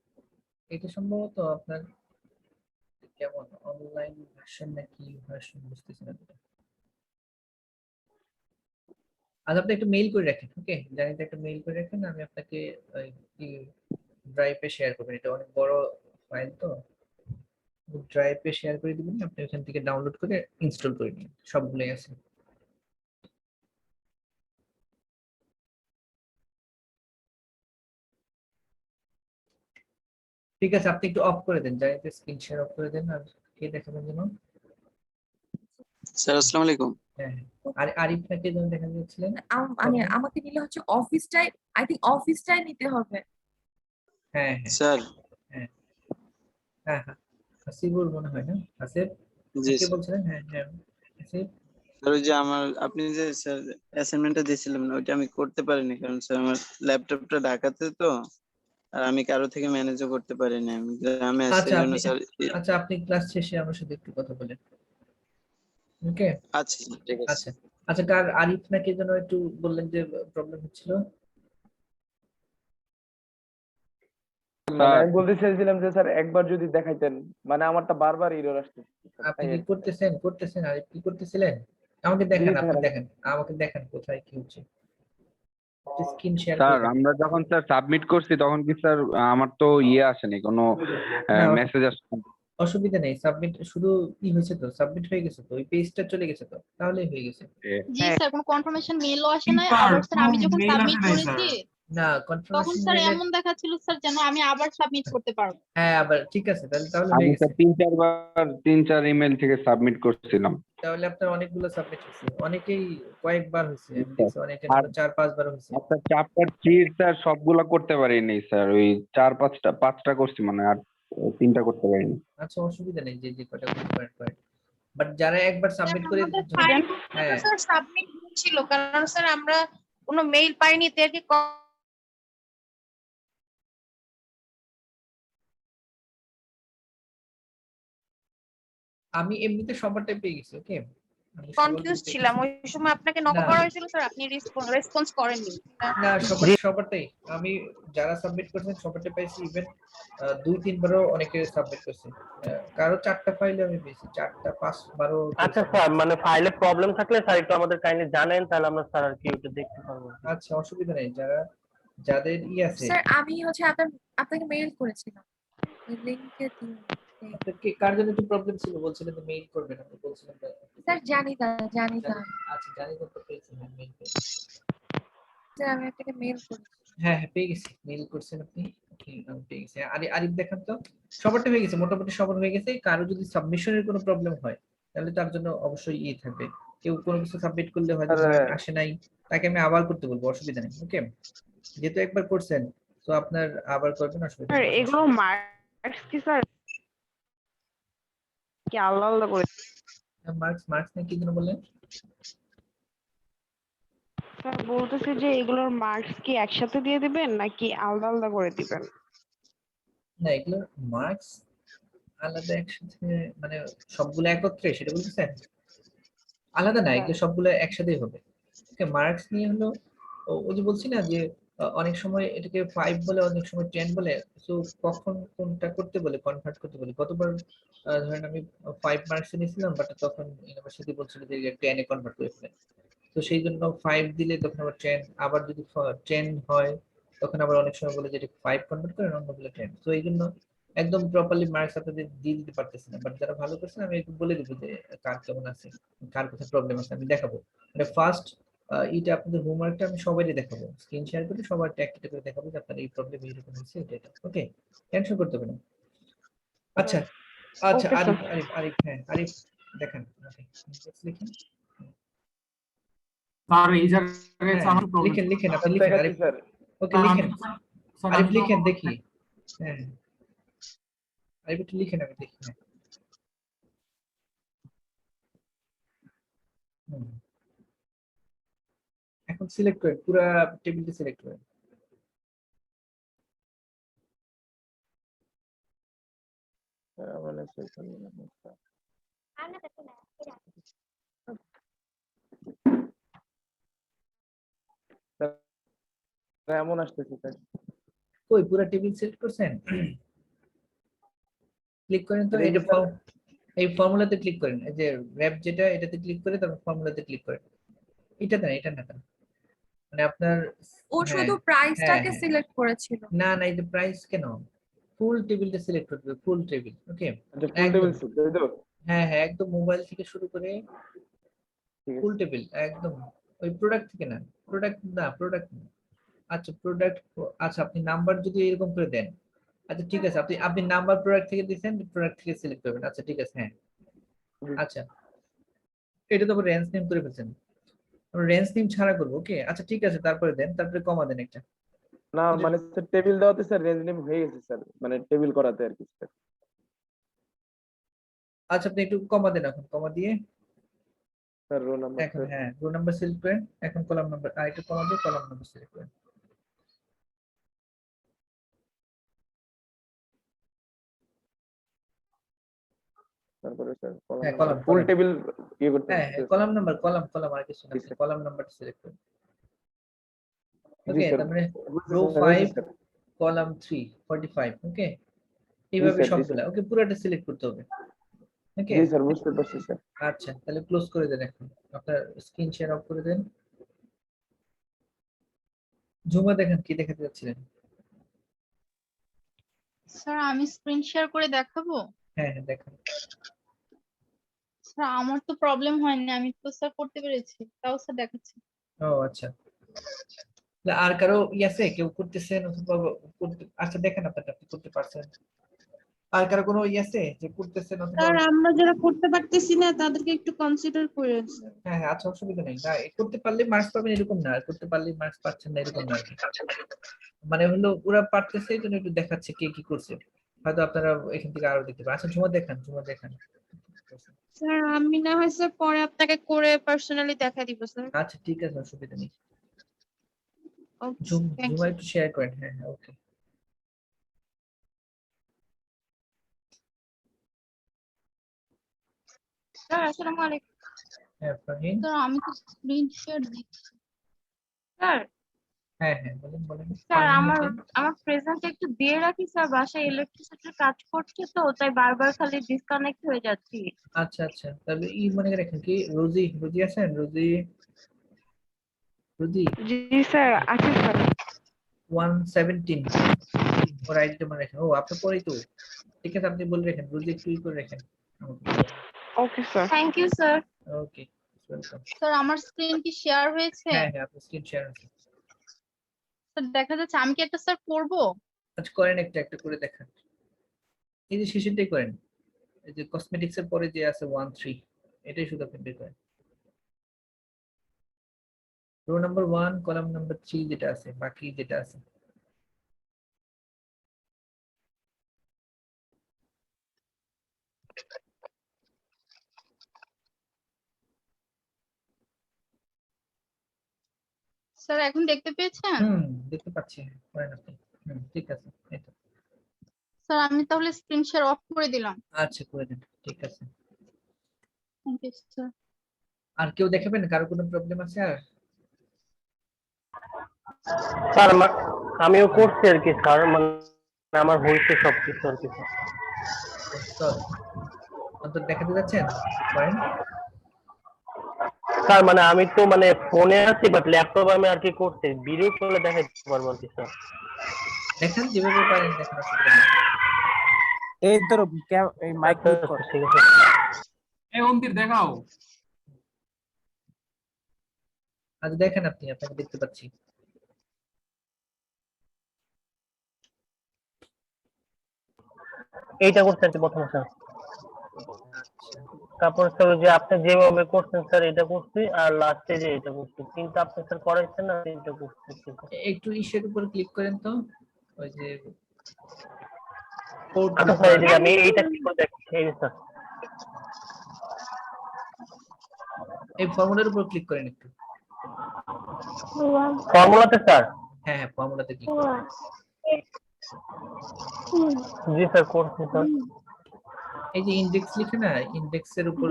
এটা সম্ভবত আপনার কেমন অনলাইন ভার্সন নাকি ভার্সন বুঝতেছি না এটা। আজ আপনি একটু মেইল করে রাখেন, ওকে? জানিতে একটা মেইল করে রাখেন, আমি আপনাকে ড্রাইভে শেয়ার করবেন, এটা অনেক বড় ফাইল তো, ড্রাইভে শেয়ার করে দিবেন, আপনি ওখান থেকে ডাউনলোড করে ইনস্টল করে নিন, সবগুলোই আছে। ঠিক আছে, আপনি একটু অফ করে দেন, জানিতে স্ক্রিন শেয়ার অফ করে দেন, আর কে দেখাবেন যেন? স্যার আসসালামু আলাইকুম। হ্যাঁ, আর আরিফ নাকি যেন দেখা যাচ্ছিলেন। মানে আমাকে নিলে হচ্ছে অফিসটাই, আই থিংক অফিসটাই নিতে হবে। হ্যাঁ হ্যাঁ স্যার হ্যাঁ হ্যাঁ হ্যাঁ, হাসিবুর মনে হয় না, হাসিব জি কে স্যার। বলছিলেন? হ্যাঁ হ্যাঁ, হাসিব। স্যার ওই যে আমার আপনি যে স্যার অ্যাসাইনমেন্টটা দিয়েছিলেন না, ওইটা আমি করতে পারিনি, কারণ স্যার আমার ল্যাপটপটা ঢাকাতে তো, আর আমি কারো থেকে ম্যানেজও করতে পারিনি, আমি গ্রামে আছি, আচ্ছা এই জন্য আপনি, স্যার। আচ্ছা আপনি ক্লাস শেষে আমার সাথে একটু কথা বলেন, ওকে? আচ্ছা স্যার, ঠিক আছে। আচ্ছা আচ্ছা, কার আরিফ নাকি যেন একটু বললেন যে প্রবলেম হচ্ছিল? মানে আমি বলতে চাইছিলাম যে স্যার একবার যদি দেখাইতেন, মানে আমারটা বারবার এরর আসতেছে। আপনি কি করতেছেন আরিফ, কি করতেছিলেন? আমাকে দেখান, আপনি দেখেন, আমাকে দেখান কোথায় কি হচ্ছে, স্ক্রিন শেয়ার করে স্যার দেন। আমরা যখন স্যার সাবমিট করছি তখন কি স্যার আমার তো আসেনি, কোনো না, মেসেজ আসেনি। অসুবিধা নেই, সাবমিট শুধু হয়েছে তো, সাবমিট হয়ে গেছে তো, ওই পেজটা চলে গেছে তো, তাহলেই হয়ে গেছে। জি স্যার, কোনো কনফার্মেশন মেইলও আসে নাই। আবার স্যার আমি যখন সাবমিট করেছি না, তখন কনফার্মেশন স্যার মেইলে, এমন দেখাচ্ছিল স্যার যেন আমি আবার সাবমিট করতে পারবো। হ্যাঁ আবার ঠিক আছে, তাহলে তাহলে হয়ে আমি গেছে। তো 3-4 ইমেল থেকে সাবমিট করছিলাম। তাহলে আপনার অনেকগুলো সাবমিট হয়েছে, অনেকেই কয়েকবার হয়েছে, আমি স্যার, দেখছি অনেকে আর 4-5 বার হয়েছে। আপনার চ্যাপ্টার 3 স্যার সবগুলা করতে পারিনি স্যার, ওই 4-5টা করছি মানে, আর 3টা করতে পারিনি। আচ্ছা অসুবিধা নেই, যে যে কটা করতে পারেন করেন, বাট যারা একবার সাবমিট করে আমাদের দিতে- ফাইল হ্যাঁ স্যার সাবমিট ছিল, কারণ স্যার আমরা কোনো মেইল পাইনি, তো আর কি আমি এমনিতে সবারটাই পেয়ে গেছি, ওকে কনফিউজ ছিলাম। ওই সময় আপনাকে নক না করা হয়েছিল স্যার, আপনি রেসপন্স করেননি। না, সবারটাই আমি যারা সাবমিট করেছেন সবারটাই পাইছি, ইভেন 2-3বারও অনেকে সাবমিট করছে, কারো 4টা ফাইলে আমি পেয়েছি, 4টা 5-12। আচ্ছা স্যার, মানে ফাইলে প্রবলেম থাকলে স্যার একটু আমাদের কাইন্ডলি জানেন, তাহলে আমরা স্যার আর কি ওটা দেখতে পারবো। আচ্ছা অসুবিধা নেই, যাদের আছে। স্যার আমি হচ্ছে আপনাকে মেইল করেছিলাম, ওই লিংকে দিন। আপনাকে কার জন্য একটু প্রবলেম ছিল বলছিলেন, তো মেইল করবেন, আপনি বলছিলেন স্যার জানি না। আচ্ছা জানি তো, পেয়েছি মেইল পেয়েছি। স্যার আমি আপনাকে মেইল করেছি। হ্যাঁ হ্যাঁ পেয়ে গেছি, মেইল করছেন আপনি, আমি পেয়ে গেছি। আরিফ দেখান তো, সবারটা হয়ে গেছে, মোটামুটি সবার হয়ে গেছে। কারো যদি সাবমিশনের কোনো প্রবলেম হয় তাহলে তার জন্য অবশ্যই থাকবে, কেউ কোনো কিছু সাবমিট করলে হয়তো আসে নাই, তাকে আমি আবার করতে বলবো, অসুবিধা নেই, ওকে। যেহেতু একবার করছেন তো আপনার আবার করবেন, অসুবিধা স্যার নেই। এগুলো মার্কস কি স্যার কি আলাদা আলাদা করে? মার্কস নিয়ে কি যেন বললেন? স্যার বলতেছে যে এগুলোর মার্কস কি একসাথে দিয়ে দিবেন নাকি আলাদা আলাদা করে দিবেন? না, এগুলো মার্কস আলাদা একসাথে মানে সবগুলো একত্রে সেটা বলতেছেন? আলাদা না, এগুলো সবগুলো একসাথেই হবে, ওকে। মার্কস নিয়ে হলো ওই যে বলছি না যে অনেক সময় এটাকে 5 বলে, অনেক সময় 10 বলে, তো কখন কোনটা করতে বলে, কনভার্ট করতে বলে। গতবার ধরেন আমি 5 মার্কস নিয়েছিলাম, বাট তখন ইউনিভার্সিটি বলছিল যে 10 এ কনভার্ট করে ফেলেন, তো সেই জন্য 5 দিলে তখন আবার 10, আবার যদি 10 হয় তখন আবার অনেক সময় বলে যে এটা 5 কনভার্ট করেন, অন্যগুলো 10। তো এই জন্য একদম প্রপারলি মার্কস আপনাদের দিয়ে দিতে পারতেছি না, বাট যারা ভালো করছেন আমি একটু বলে দেবো যে কার কেমন আছে, কার কোথায় প্রবলেম আছে, আমি দেখাবো। মানে ফার্স্ট এটা আপনাদের হোমওয়ার্কটা আমি সবাইকে দেখাবো, স্ক্রিন শেয়ার করে সবার একটা করে দেখাবো যে আপনার এই প্রবলেম এইরকম হচ্ছে, এটা ওকে, টেনশন করতে হবে না। আচ্ছা আচ্ছা, Okay, sir. আরিফ হ্যাঁ আরিফ দেখান, লিখেন। স্যার এই জায়গায় হ্যাঁ, আমার প্রবলেম। লিখেন আপনি লিখেন আরিফ, স্যার ওকে লিখেন স্যার আরিফ, আমি লিখেন দেখি। হ্যাঁ আরিফ একটু লিখেন, আমি দেখি। হ্যাঁ হুম। এখন সিলেক্ট করেন, পুরো টেবিলটা সিলেক্ট করেন। মানে এমন আসতেছে স্যার। কই পুরো টেবিল সিলেক্ট করছেন? ক্লিক করেন তো, এই যে এটা এই ফর্মুলাতে ক্লিক করেন, এই যে র‍্যাপ যেটা, এটাতে ক্লিক করে তারপর ফর্মুলাতে ক্লিক করেন। এটা না মানে আপনার, ও হ্যাঁ শুধু হ্যাঁ প্রাইসটাকে হ্যাঁ। সিলেক্ট করেছিল। না এই যে প্রাইস কেন, ফুল টেবিলটা সিলেক্ট করতে হবে, ফুল টেবিল, ওকে। আচ্ছা ফুল টেবিল সিট, তাই তো? হ্যাঁ হ্যাঁ, একদম মোবাইল থেকে শুরু করে ঠিক ফুল আছে। টেবিল একদম, ওই প্রোডাক্ট থেকে না, প্রোডাক্ট না। আচ্ছা প্রোডাক্ট, আচ্ছা আপনি নাম্বার যদি এরকম করে দেন, আচ্ছা ঠিক আছে, আপনি নাম্বার প্রোডাক্ট থেকে দিয়েছেন, প্রোডাক্ট থেকে সিলেক্ট করবেন, আচ্ছা ঠিক আছে হ্যাঁ। আচ্ছা এটা তো রেঞ্জ নেম করে ফেলছেন, রেঞ্জ নেম ছাড়া করবো, ওকে আচ্ছা ঠিক আছে, তারপরে দেন, তারপরে কমা দেন একটা। না মানে স্যার টেবিল দেওয়াতে স্যার রেঞ্জ নেম হয়ে গেছে স্যার, মানে টেবিল করাতে আর কি স্যার। আচ্ছা আপনি একটু কমা দেন, এখন কমা দিয়ে স্যার রো নাম্বার এখন হ্যাঁ রো নাম্বার সিলেক্ট করেন, এখন কলাম নাম্বার আরেকটু কমা দিয়ে কলাম নাম্বার সিলেক্ট করেন। তারপরে স্যার হ্যাঁ কলাম, ফুল টেবিল ইয়ে করতে হ্যাঁ হবে। কলাম নাম্বার, কলাম আর কিছু না, জি, স্যার। কলাম নাম্বারটা সিলেক্ট করুন, জি ওকে। স্যার। তারপরে বুঝতে রো স্যার, 5 স্যার। কলাম 3 45, ওকে। এইভাবে স্যার, জি, সবগুলা, ওকে পুরোটা সিলেক্ট করতে হবে, ওকে। জি স্যার বুঝতে পারছি স্যার। আচ্ছা তাহলে ক্লোজ করে দেন, এখন আপনার স্ক্রিন শেয়ার অফ করে দেন, ঝুমা দেখেন কি দেখাতে যাচ্ছিলেন। স্যার আমি স্ক্রিন শেয়ার করে দেখাবো? হ্যাঁ হ্যাঁ দেখান। স্যার আমার তো প্রবলেম হয়নি, আমি তো স্যার করতে পেরেছি, তাও স্যার দেখাচ্ছে। ও আচ্ছা, না, আর কারো আছে কেউ করতেছেন অথবা আচ্ছা দেখেন আপনারটা আপনি করতে পারছেন, আর কারো কোনো আছে যে করতেছেন অথবা? স্যার আমরা যারা করতে পারতেছি না তাদেরকে একটু কনসিডার করেন স্যার। হ্যাঁ হ্যাঁ আচ্ছা, অসুবিধা নেই, না করতে পারলে মার্কস পাবেন এরকম না, আর করতে পারলে মার্কস পাচ্ছেন না এরকম না আর কি। মানে হলো ওরা পারতেছে এই জন্য একটু দেখাচ্ছে কে কি করছে, হয়তো আপনারা এখান থেকে আরো দেখতে পারেন। আচ্ছা ঝুমা দেখান, ঝুমা দেখান। স্যার আমি না হয় স্যার পরে আপনাকে করে পার্সোনালি দেখা দিব স্যার। আচ্ছা ঠিক আছে, অসুবিধা নেই। Okay thank Jhuma you. একটু শেয়ার করেন, হ্যাঁ হ্যাঁ ওকে। স্যার আসসালামু আলাইকুম। হ্যাঁ ফাহিম। স্যার আমি তো স্ক্রিন শেয়ার দিচ্ছি। স্যার হ্যাঁ হ্যাঁ বলেন বলেন। স্যার ফাহিম আমার নাকি? আমার প্রেজেন্ট একটু দিয়ে রাখি স্যার, বাসায় ইলেকট্রিসিটির কাজ করছে তো তাই বারবার খালি ডিসকানেক্ট হয়ে যাচ্ছি। আচ্ছা আচ্ছা, তাহলে মনে রাখেন কি রোজি, রোজি আছেন? রোজি, রোজি জি স্যার, আছে স্যার। 117 ওর আইডিটা মনে রাখেন। ও আপনি পরেই তো, ঠিক আছে আপনি বলে রাখেন, রোজি একটু করে রাখেন আমাকে। Okay sir. Thank you sir. Okay welcome. Sir আমার স্ক্রিন কি শেয়ার হয়েছে? হ্যাঁ হ্যাঁ আপনার স্ক্রিন শেয়ার আছে। স্যার দেখা যাচ্ছে, আমি কি একটা স্যার করবো? আচ্ছা করেন, একটা একটা করে দেখান। এই যে শেষেরটাই করেন, এই যে কসমেটিক্স এর পরে যে আছে 13, এটাই শুধু আপনি বের করেন। রো নাম্বার 1 কলাম নাম্বার 3 যেটা আছে, বাকি যেটা আছে। স্যার এখন দেখতে পেয়েছেন? হুম দেখতে পাচ্ছি, করেন আপনি। ঠিক আছে এই তো। স্যার আমি তাহলে স্ক্রিন শেয়ার অফ করে দিলাম। আচ্ছা করে দিন, ঠিক আছে। Thank you sir. আর কেউ দেখাবেন, কারো কোনো প্রবলেম আছে আর? স্যার আমিও করছি আর কি স্যার, মানে আমার হয়েছে সবকিছু আর কি স্যার। তো অন্তত দেখাতে যাচ্ছেন, করেন। স্যার মানে আমি তো মানে ফোনে আছি বাট ল্যাপটপ আমি আর কি করছি, ভিডিও কলে দেখাইতে পারবো আর কি স্যার। দেখান যেভাবে পারেন, দেখান, অসুবিধা নেই। এই তোর এই মাইক আচ্ছা, মিউট কর। ঠিক আছে। এই অন্তির দেখাও। আচ্ছা দেখেন আপনি, আপনাকে দেখতে পাচ্ছি। এইটা করতে আর কি প্রথম স্যার। আচ্ছা তারপর স্যার ওই যে আপনি যেভাবে করছেন স্যার এটা করছি, আর লাস্টে যে এটা করছি, কিন্তু আপনি স্যার করাইছেন না এটা করছি। একটু ইসের উপর ক্লিক করেন তো, ওই যে কোড আচ্ছা স্যার এদিকে আমি এইটা কি করে দেখছি, এই যে স্যার এই ফর্মুলার উপর ক্লিক করেন একটু। ফর্মুলাতে স্যার। হ্যাঁ হ্যাঁ ফর্মুলাতে ক্লিক করেন। জি স্যার করছি স্যার। এই যে ইনডেক্স লিখে না, ইনডেক্সের উপর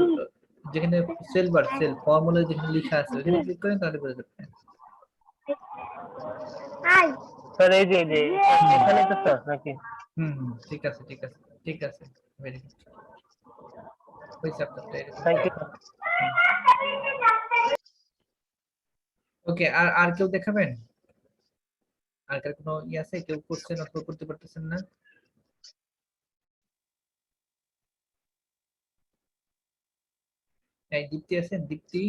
যেখানে সেল বার সেল ফর্মুলা যেখানে লেখা আছে ওখানে ক্লিক করেন, তাহলে বের হবে। স্যার এই যে এখানে তো স্যার নাকি? ঠিক আছে ঠিক আছে ঠিক আছে, ভেরি গুড। হয়েছে আপনারটা এরকম। Thank you. ওকে, আর আর কেউ দেখাবেন? আর কার কোনো আছে, কেউ করছেন অথবা করতে পারতেছেন না? এই দীপ্তি আছেন? দীপ্তি,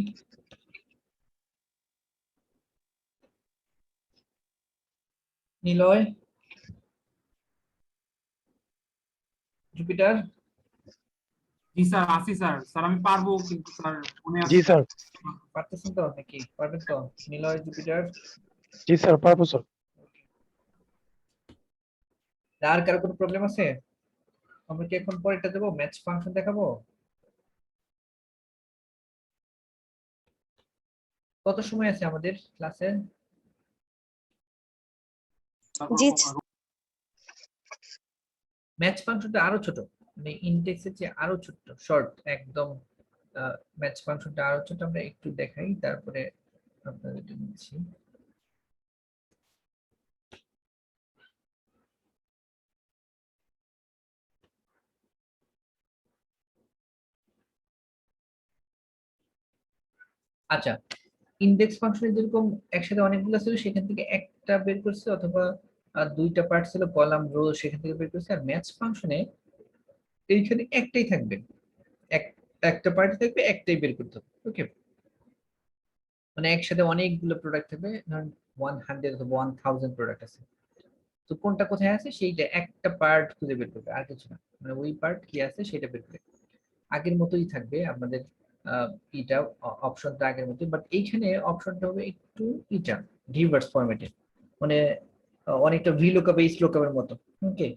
নিলয়, জুপিটার? জি স্যার আসি স্যার। স্যার আমি পারবো কিন্তু স্যার মনে আছে। জি স্যার। পারতেছেন তো নাকি? পারবেন তো? নিলয়, জুপিটার? জি স্যার পারবো স্যার। আর কারো কোনো প্রবলেম আছে? আমরা কি এখন পরেরটা দেবো, ম্যাচ ফাংশন দেখাবো? কত সময় আছে আমাদের ক্লাসে? জি ম্যাচ ফাংশনটা আরো ছোট, মানে ইনডেক্সের চেয়ে আরো ছোট, শর্ট একদম। ম্যাচ ফাংশনটা আরো ছোট, আমরা একটু দেখাই তারপরে আপনাদের দিচ্ছি। আচ্ছা, ইনডেক্স ফাংশনে যেরকম একসাথে অনেকগুলো ছিল সেখান থেকে একটা বের করছে, অথবা দুইটা পার্ট ছিল কলাম রো, সেখান থেকে বের করছে। আর ম্যাচ ফাংশনে এইখানে একটাই থাকবে, একটা পার্ট থাকবে, একটাই বের করতে হবে। ওকে, মানে একসাথে অনেকগুলো প্রোডাক্ট থাকবে, ধরেন 100 অথবা 1000 প্রোডাক্ট আছে, তো কোনটা কোথায় আছে সেইটা একটা পার্ট খুঁজে বের করবে, আর কিছু না, মানে ওই পার্ট কি আছে সেটা বের করবে। আগের মতোই থাকবে আমাদের এটা অপশনটা আগের মতোই, বাট এইখানে অপশনটা হবে একটু এটা রিভার্স ফরম্যাটে, মানে অনেকটা ভিলুকআপ এইচ লুকআপের মতো। ওকে,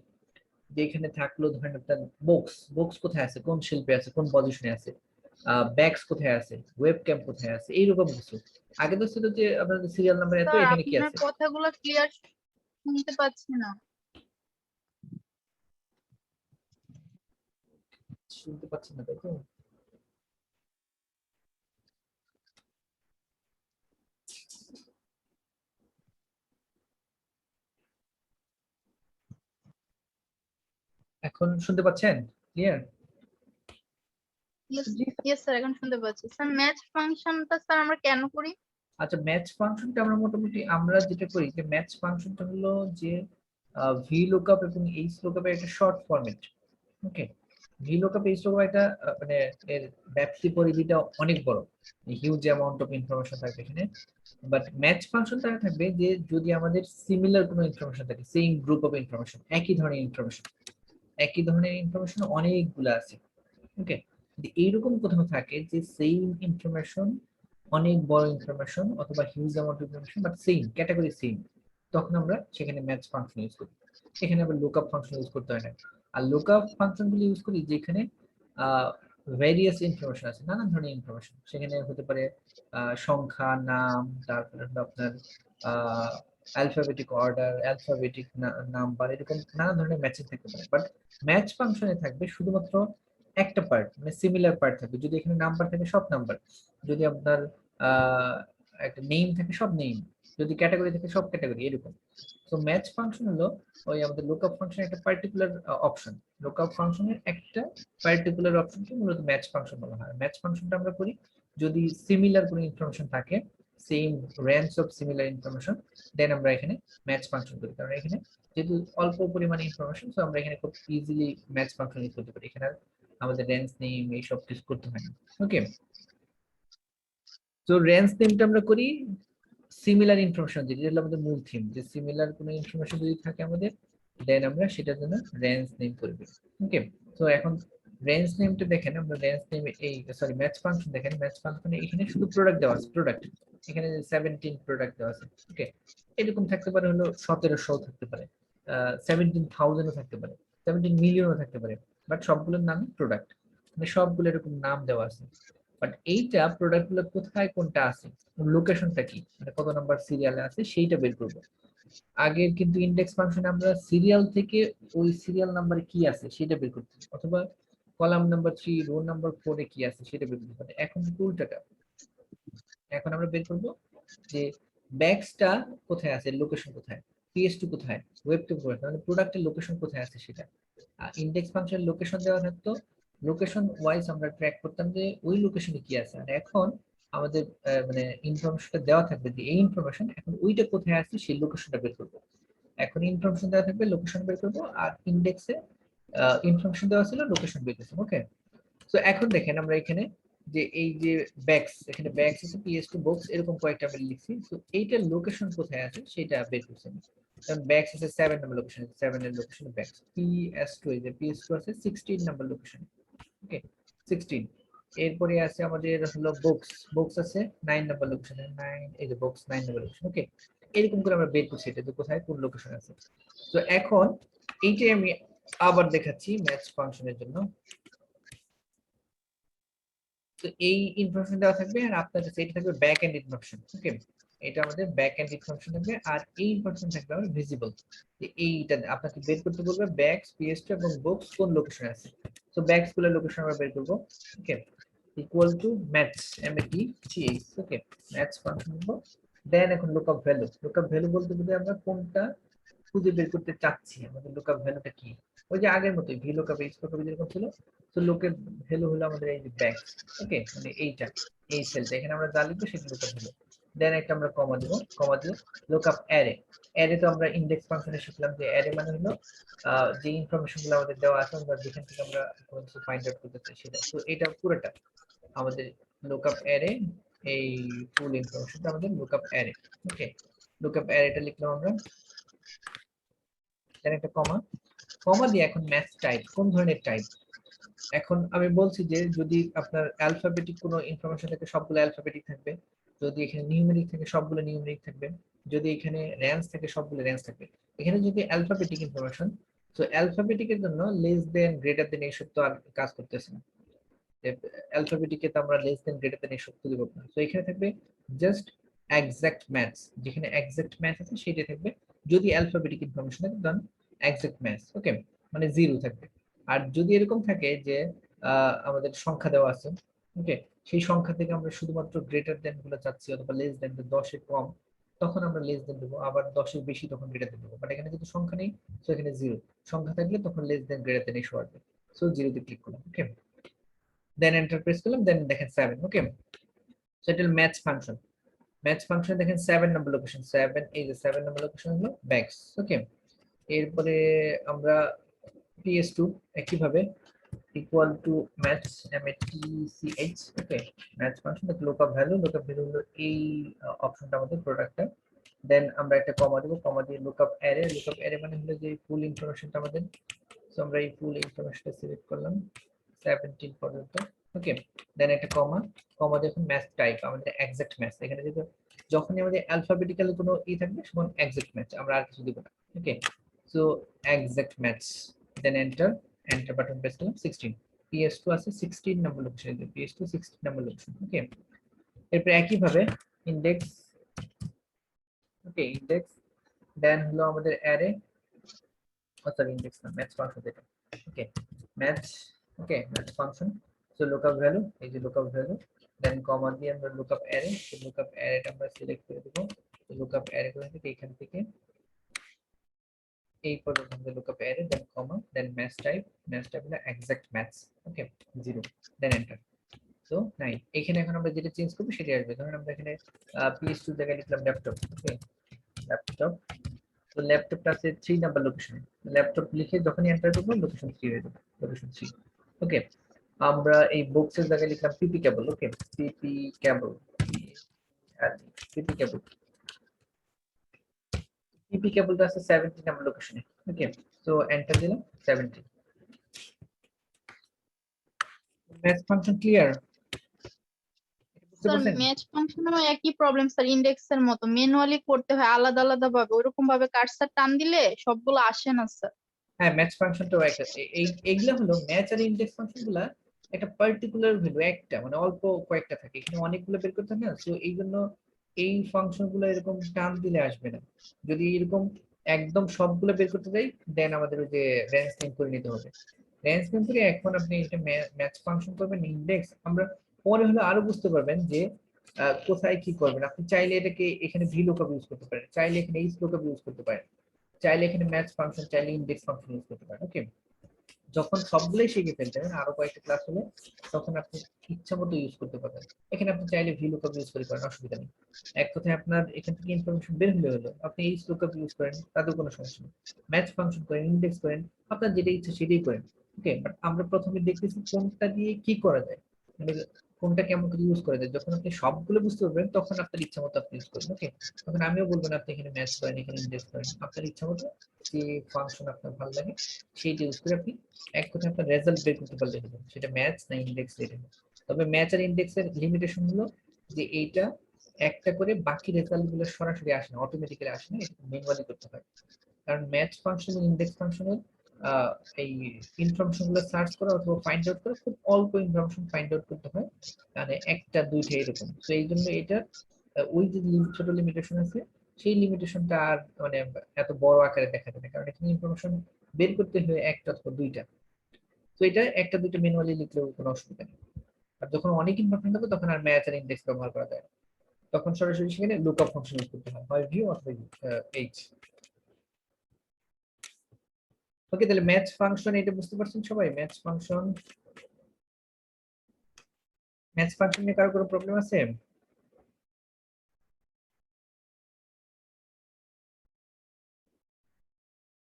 যে এখানে থাকলো ধরেন আপনার বক্স কোথায় আছে, কোন শিল্পে আছে, কোন পজিশনে আছে, ব্যাগস কোথায় আছে, ওয়েব ক্যাম কোথায় আছে, এইরকম কিছু। আগে তো ছিল যে আপনাদের সিরিয়াল নাম্বার এত, স্যার এখানে কি আপনার আছে কথাগুলো ক্লিয়ার শুনতে পাচ্ছি না। শুনতে পাচ্ছেন না, তাই তো? এখন শুনতে পাচ্ছেন ক্লিয়ার? ইয়েস স্যার, এখন শুনতে পাচ্ছি। স্যার ম্যাচ ফাংশনটা স্যার আমরা কেন করি? আচ্ছা, ম্যাচ ফাংশনটা আমরা মোটামুটি আমরা যেটা করি যে ম্যাচ ফাংশনটা হলো যে ভি লুকআপ এবং এইচ লুকআপের একটা শর্ট ফরম্যাট। ওকে, ভি লুকআপ এইচ লুকআপ একটা মানে এর ব্যাপ্তি পরিধিটা অনেক বড়, হিউজ অ্যামাউন্ট অফ ইনফরমেশন থাকবে এখানে। বাট ম্যাচ ফাংশনটা থাকবে যে যদি আমাদের সিমিলার কোনো ইনফরমেশন থাকে, সেম গ্রুপ অফ ইনফরমেশন, একই ধরনের ইনফরমেশন অনেকগুলো আছে। ওকে, এইরকম কোথাও থাকে যে সেম ইনফরমেশন, অনেক বড় ইনফরমেশন অথবা huge amount of information but same category same, তখন আমরা সেখানে ম্যাচ ফাংশন ইউজ করি। এখানে আবার লুকআপ ফাংশন ইউজ করতে হয় না। আর লুকআপ ফাংশন গুলো ইউজ করি যেখানে ভ্যারিয়াস ইনফরমেশন আছে, নানান ধরনের ইনফরমেশন, সেখানে হতে পারে সংখ্যা, নাম, তারপরে হলো আপনার অ্যালফাবেটিক অর্ডার, অ্যালফাবেটিক নাম্বার, এরকম নানা ধরনের ম্যাচিং থাকতে পারে। বাট ম্যাচ ফাংশনে থাকবে শুধুমাত্র একটা পার্ট, মানে সিমিলার পার্ট থাকবে। যদি এখানে নাম্বার থাকে সব নাম্বার, যদি আপনার একটা নেম থাকে সব নেম, যদি ক্যাটাগরি থাকে সব ক্যাটাগরি, এরকম। তো ম্যাচ ফাংশন হলো ওই আমাদের লুকআপ ফাংশনের একটা পার্টিকুলার অপশন। লুকআপ ফাংশনের একটা পার্টিকুলার অপশনকে মূলত ম্যাচ ফাংশন বলা হয়। ম্যাচ ফাংশনটা আমরা করি যদি সিমিলার কোনো ইনফরমেশন থাকে, same range of similar information, then আমরা এখানে ম্যাচ ফাংশন করি। কারণ এখানে যেহেতু অল্প পরিমাণে ইনফরমেশন, তো আমরা এখানে খুব ইজিলি ম্যাচ ফাংশন ইউজ করতে পারি। এখানে আমাদের রেঞ্জ নেম এইসব কিছু করতে হয় না। ওকে, তো রেঞ্জ নেমটা আমরা করি সিমিলার ইনফরমেশন, যেটা হলো আমাদের মূল থিম, যে সিমিলার কোনো ইনফরমেশন যদি থাকে আমাদের, দেন আমরা সেটার জন্য রেঞ্জ নেম করব। ওকে, তো এখন রেঞ্জ নেমটা দেখেন, আমরা রেঞ্জ নেম এই সরি ম্যাচ ফাংশন দেখেন, ম্যাচ ফাংশনে এখানে শুধু প্রোডাক্ট দেওয়া আছে, প্রোডাক্ট এখানে 17 প্রোডাক্ট দেওয়া আছে। ওকে, এরকম থাকতে পারে হলো 1700 থাকতে পারে, 17,000 থাকতে পারে, 17 মিলিয়নও থাকতে পারে, বাট সবগুলোর নাম প্রোডাক্ট, মানে সবগুলো এরকম নাম দেওয়া আছে। বাট এইটা প্রোডাক্ট গুলো কোথায় কোনটা আছে, লোকেশনটা কি, মানে কত নাম্বার সিরিয়ালে আছে সেইটা বের করবো। আগে কিন্তু ইনডেক্স ফাংশনে আমরা সিরিয়াল থেকে ওই সিরিয়াল নাম্বারে কি আছে সেটা বের করতে, অথবা কলাম নাম্বার 3 রো নাম্বার 4 এ কি আছে সেটা বের করতে পারি। এখন কিন্তু উল্টাটা, এখন আমরা বের করব যে ব্যাগসটা কোথায় আছে, লোকেশন কোথায়, PS2 কোথায়, ওয়েব2 কোথায়, মানে প্রোডাক্টের লোকেশন কোথায় আছে সেটা। ইনডেক্স ফাংশন লোকেশন দেওয়া থাকতো, লোকেশন ওয়াইজ আমরা ট্র্যাক করতাম যে ওই লোকেশনে কি আছে। আর এখন আমাদের মানে ইনফরমেশনটা দেওয়া থাকবে যে এই ইনফরমেশন এখন ওইটা কোথায় আছে সেই লোকেশনটা বের করবো। এখন ইনফরমেশন দেওয়া থাকবে, লোকেশন বের করবো, আর ইনডেক্সে ইনফরমেশন দেওয়া ছিল, লোকেশন বের করবো। ওকে, তো এখন দেখেন আমরা এখানে যে এই যে ব্যাগস, এখানে ব্যাগস আছে, PS2 বক্স, এরকম কয়েকটা আমরা লিখছি। তো এইটার লোকেশন কোথায় আছে সেটা বের করছি। কারণ ব্যাগস আছে 7 নাম্বার লোকেশন, 7 এর লোকেশন ব্যাগস, PS2 এই যে PS2 আছে 16 নাম্বার লোকেশন। ওকে, 16। এরপরে আছে আমাদের হলো বক্স আছে 9 নাম্বার লোকেশনে, 9 এই যে বক্স 9 নাম্বার লোকেশন। ওকে, এরকম করে আমরা বের করছি এটা যে কোথায় কোন লোকেশন আছে। তো এখন এইটাই আমি আবার দেখাচ্ছি ম্যাচ ফাংশনের জন্য। তো এই ইনফরমেশন দেওয়া থাকবে, আর আপনার কাছে এটা থাকবে ব্যাক এন্ড ইনফরমেশন। ওকে, এটা আমাদের ব্যাক এন্ড ইনফরমেশন থাকবে, আর এই ইনফরমেশন থাকবে আমাদের ভিজিবল, যে এইটা আপনাকে বের করতে বলবে ব্যাগস, PS2 এবং বক্স কোন লোকেশনে আছে। তো ব্যাগস গুলো লোকেশন আমরা বের করব। Okay, equal to match MATCH। Okay, match function দেব, দেন এখন লুকআপ ভ্যালু বলতে যদি আমরা কোনটা খুঁজে বের করতে চাচ্ছি, আমাদের লুকআপ ভ্যালুটা কি, ওই যে আগের মতোই ভি লুকআপ এইচ লুকআপ যেরকম ছিল। তো লোকের ভ্যালু হলো আমাদের এই যে ব্যাগস। ওকে, মানে এইটা এই সেলটা এখানে আমরা যা লিখবো সেটা লুকআপ ভ্যালু। দেন একটা আমরা কমা দিব, কমা দিয়ে লুকআপ অ্যারে। অ্যারে তো আমরা ইনডেক্স ফাংশনে শিখলাম যে অ্যারে মানে হলো যে ইনফরমেশন গুলো আমাদের দেওয়া আছে আমরা যেখান থেকে আমরা কোনো কিছু ফাইন্ড আউট করতে চাই সেটা। তো এটা পুরোটা আমাদের লুকআপ অ্যারে, এই ফুল ইনফরমেশনটা আমাদের লুকআপ অ্যারে। ওকে, লুকআপ অ্যারেটা লিখলাম আমরা, দেন একটা কমা, কমা দিয়ে এখন ম্যাচ টাইপ, কোন ধরনের টাইপ। এখন আমি বলছি যে যদি আপনার অ্যালফাবেটিক কোনো ইনফরমেশন থাকে সবগুলো অ্যালফাবেটিক থাকবে, যদি এখানে নিউমেরিক থাকে সবগুলো নিউমেরিক থাকবে, যদি এখানে রেঞ্জ থাকে সবগুলো রেঞ্জ থাকবে। এখানে যদি অ্যালফাবেটিক ইনফরমেশন, তো অ্যালফাবেটিকের জন্য লেস দেন গ্রেটার দেন এইসব তো আর কাজ করতেছে না, অ্যালফাবেটিকে তো আমরা লেস দেন গ্রেটার দেন এইসব তো দিব না। তো এখানে থাকবে জাস্ট এক্সাক্ট ম্যাথস, যেখানে এক্সাক্ট ম্যাথ আছে সেটা থাকবে। যদি অ্যালফাবেটিক ইনফরমেশন থাকে দেন এক্সাক্ট ম্যাথস, ওকে, মানে 0 থাকবে। আর যদি এরকম থাকে যে আমাদের সংখ্যা দেওয়া আছে, ওকে, সেই সংখ্যা থেকে আমরা শুধুমাত্র গ্রেটার দেন গুলো চাচ্ছি অথবা লেস দেন, 10 এর কম, তখন আমরা লেস দেন দেবো, আবার 10 এর বেশি তখন গ্রেটার দেন দেবো। বাট এখানে যদি সংখ্যা নেই, তো এখানে 0, সংখ্যা থাকলে তখন লেস দেন গ্রেটার দেন এসে আসবে। সো 0 তে ক্লিক করলাম, ওকে, দেন এন্টার প্রেস করলাম, দেন দেখেন 7, ওকে। সো এটা ম্যাচ ফাংশন, ম্যাচ ফাংশন দেখেন 7 নম্বর লোকেশন, 7, এই যে 7 নম্বর লোকেশন হলো ব্যাকস, ওকে। এরপরে আমরা ps2 একইভাবে equal to match match, okay, match function lookup value, lookup value হলো এই অপশনটা আমাদের প্রোডাক্টটা। দেন আমরা একটা কমা দেব, কমা দিয়ে লুকআপ অ্যারে, লুকআপ অ্যারে মানে হলো যে ফুল ইনফরমেশনটা আমাদের। সো আমরা এই ফুল ইনফরমেশনটা সিলেক্ট করলাম 17 পর্যন্ত, ওকে। দেন একটা কমা, কমা দিয়ে এখন ম্যাচ টাইপ আমাদের এক্সাক্ট ম্যাচ। এখানে যদি যখনই আমাদের অ্যালফাবেটিক্যালি কোনো থাকবে সেখানে এক্সাক্ট ম্যাচ, আমরা আর কিছু দিব না, okay. So exact match, then enter, enter button press করলাম। 16, ps2 আছে 16 number location, ps2 16 number location, ওকে। এরপর একই ভাবে ইনডেক্স, ওকে, ইনডেক্স, দেন হলো আমাদের অ্যারে, সরি ইনডেক্স না, ম্যাচ ফাংশন এটা, okay, match, okay, match function. So lookup value, এই যে লুকআপ ভ্যালু, দেন কমা দিয়ে আমরা লুকআপ অ্যারে, তো লুকআপ অ্যারেটা আমরা সিলেক্ট করে দেব। লুকআপ অ্যারে করে থেকে এখান থেকে এই পর্যন্ত আমরা লুকআপ অ্যারে, দেন কমা, দেন ম্যাচ টাইপ হলো এক্সাক্ট ম্যাচ, ওকে, 0, দেন এন্টার। তো 9, এখানে এখন আমরা যেটা চেঞ্জ করব সেটাই আসবে। ধরুন আমরা এখানে ps2 জায়গায় লিখলাম ল্যাপটপ, ওকে, ল্যাপটপ। তো ল্যাপটপটা আছে 3 নাম্বার লোকেশনে, ল্যাপটপ লিখে যখনই এন্টার করব লোকেশন 3 হয়ে যাবে, লোকেশন 3, ওকে। আমরা এই বক্সের জায়গায় লিখলাম পিপি কেবল, ওকে, পিপি কেবল, পিপি কেবল, পিপি কেবলটা আছে 17 নাম্বার লোকেশনে, ওকে। সো এন্টার দিলাম 17। Match function clear? বুঝতে স্যার পারছেন? ম্যাচ ফাংশনেও একই প্রবলেম স্যার, ইন্ডেক্সের মতো ম্যানুয়ালি করতে হয় আলাদা আলাদা ভাবে, ওরকম ভাবে কার্সর টান দিলে সবগুলো আসে না স্যার। হ্যাঁ, ম্যাচ ফাংশনটাও একটা, এইগুলা হলো ম্যাচ আর ইনডেক্স ফাংশনগুলা একটা পার্টিকুলার ভ্যালু, একটা মানে অল্প কয়েকটা থাকে, এখানে অনেকগুলো বের করতে হয় না। সো এই জন্য এই ফাংশনগুলো এরকম টান দিলে আসবে না। যদি এরকম একদম সবগুলো বের করতে যাই, দেন আমাদের ওই যে রেঞ্জ নেম করে নিতে হবে। রেঞ্জ নেম করে এখন আপনি এটা ম্যাচ ফাংশন করবেন ইনডেক্স, আমরা পরে হলো আরো বুঝতে পারবেন যে কোথায় কি করবেন। আপনি চাইলে এটাকে এখানে VLOOKUP ইউজ করতে পারেন, চাইলে এখানে HLOOKUP ইউজ করতে পারেন, চাইলে এখানে ম্যাচ ফাংশন, চাইলে ইনডেক্স ফাংশন ইউজ করতে পারেন, ওকে। যখন সবগুলোই শিখে ফেলতে হবে আরো কয়েকটা ক্লাস হলে, তখন আপনি ইচ্ছা মতো ইউজ করতে পারবেন। এখানে আপনি চাইলে VLOOKUP ইউজ করতে পারেন, অসুবিধা নেই। এক কথায় আপনার এখান থেকে ইনফরমেশন বের হলে হলো, আপনি HLOOKUP ইউজ করেন তাতেও কোনো সমস্যা নেই, ম্যাচ ফাংশন করেন, ইনডেক্স করেন, আপনার যেটা ইচ্ছা সেটাই করেন, ওকে। বাট আমরা প্রথমে দেখতেছি কোনটা দিয়ে কি করা যায়, মানে কোনটা কেমন করে ইউজ করা যায়। যখন আপনি সবগুলো বুঝতে পারবেন তখন আপনার ইচ্ছা মতো আপনি ইউজ করবেন, ওকে। তখন আমিও বলবো না আপনি এখানে ম্যাচ করেন, এখানে ইনডেক্স করেন, আপনার ইচ্ছা মতো যে ফাংশন আপনার ভালো লাগে সেইটা ইউজ করে আপনি এক কথায় আপনার রেজাল্ট বের করতে পারলে হলো, সেটা ম্যাচ না ইনডেক্স রেটে। তবে ম্যাচ আর ইনডেক্সের লিমিটেশন হলো যে এইটা একটা করে বাকি রেজাল্ট গুলো সরাসরি আসে না, অটোমেটিক্যালি আসে না, এটা ম্যানুয়ালি করতে হয়। কারণ ম্যাচ ফাংশন এবং ইনডেক্স ফাংশনের এই ইনফরমেশন গুলো সার্চ করা অথবা ফাইন্ড আউট করা খুব অল্প ইনফরমেশন ফাইন্ড আউট করতে হয়, মানে একটা দুইটা এরকম। তো এই জন্য এটা ওই যে ছোট লিমিটেশন আছে সেই লিমিটেশনটা আর মানে এত বড় আকারে দেখা যায় না, কারণ এখানে ইনফরমেশন বের করতে হয় একটা অথবা দুইটা। তো এটা একটা দুইটা ম্যানুয়ালি লিখলেও কোনো অসুবিধা নেই। আর যখন অনেক ইনফরমেশন থাকবে তখন আর ম্যাচ আর ইনডেক্স ব্যবহার করা যায় না, তখন সরাসরি সেখানে লুকআপ ফাংশন ইউজ করতে হয়, হয় ভিউ অথবা এইচ। ওকে, তাহলে ম্যাচ ফাংশন এটা বুঝতে পারছেন সবাই? ম্যাচ ফাংশন নিয়ে কারো কোনো প্রবলেম আছে?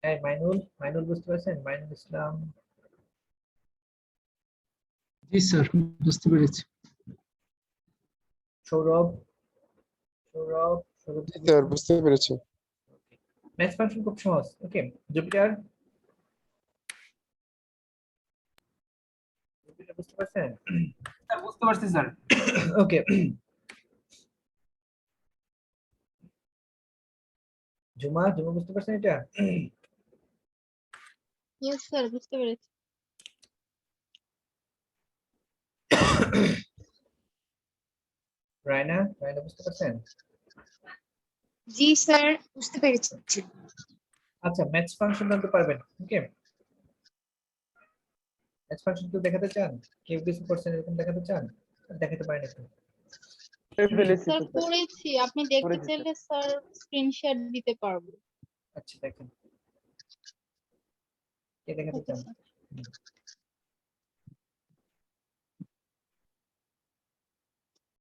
হ্যাঁ, মাইনুল বুঝতে পারছেন? মাইনুল ইসলাম। জি স্যার, বুঝতে পেরেছি। সৌরভ জি স্যার, বুঝতে পেরেছি। ম্যাথ ফাংশন খুব সহজ। ওকে, জুপিটার বুঝতে পারছেন? স্যার বুঝতে পারছি স্যার। ওকে, জুমা বুঝতে পারছেন এটা? ইয়েস স্যার, বুঝতে পেরেছি। রায়না বুঝতে পারছেন? জি স্যার, বুঝতে পেরেছি। আচ্ছা, ম্যাথ ফাংশন জানতে পারবেন। ওকে, ম্যাথ ফাংশন কেউ দেখাতে চান? কেউ কিছু করছেন এরকম দেখাতে চান? দেখাতে পারেন একটু। ফেলেছি স্যার তো স্যার, করেছি, আপনি দেখতে করেছি স্যার। চাইলে স্যার স্ক্রিনশট দিতে পারবো। আচ্ছা, দেখেন কে দেখাতে ওকে চান? স্যার।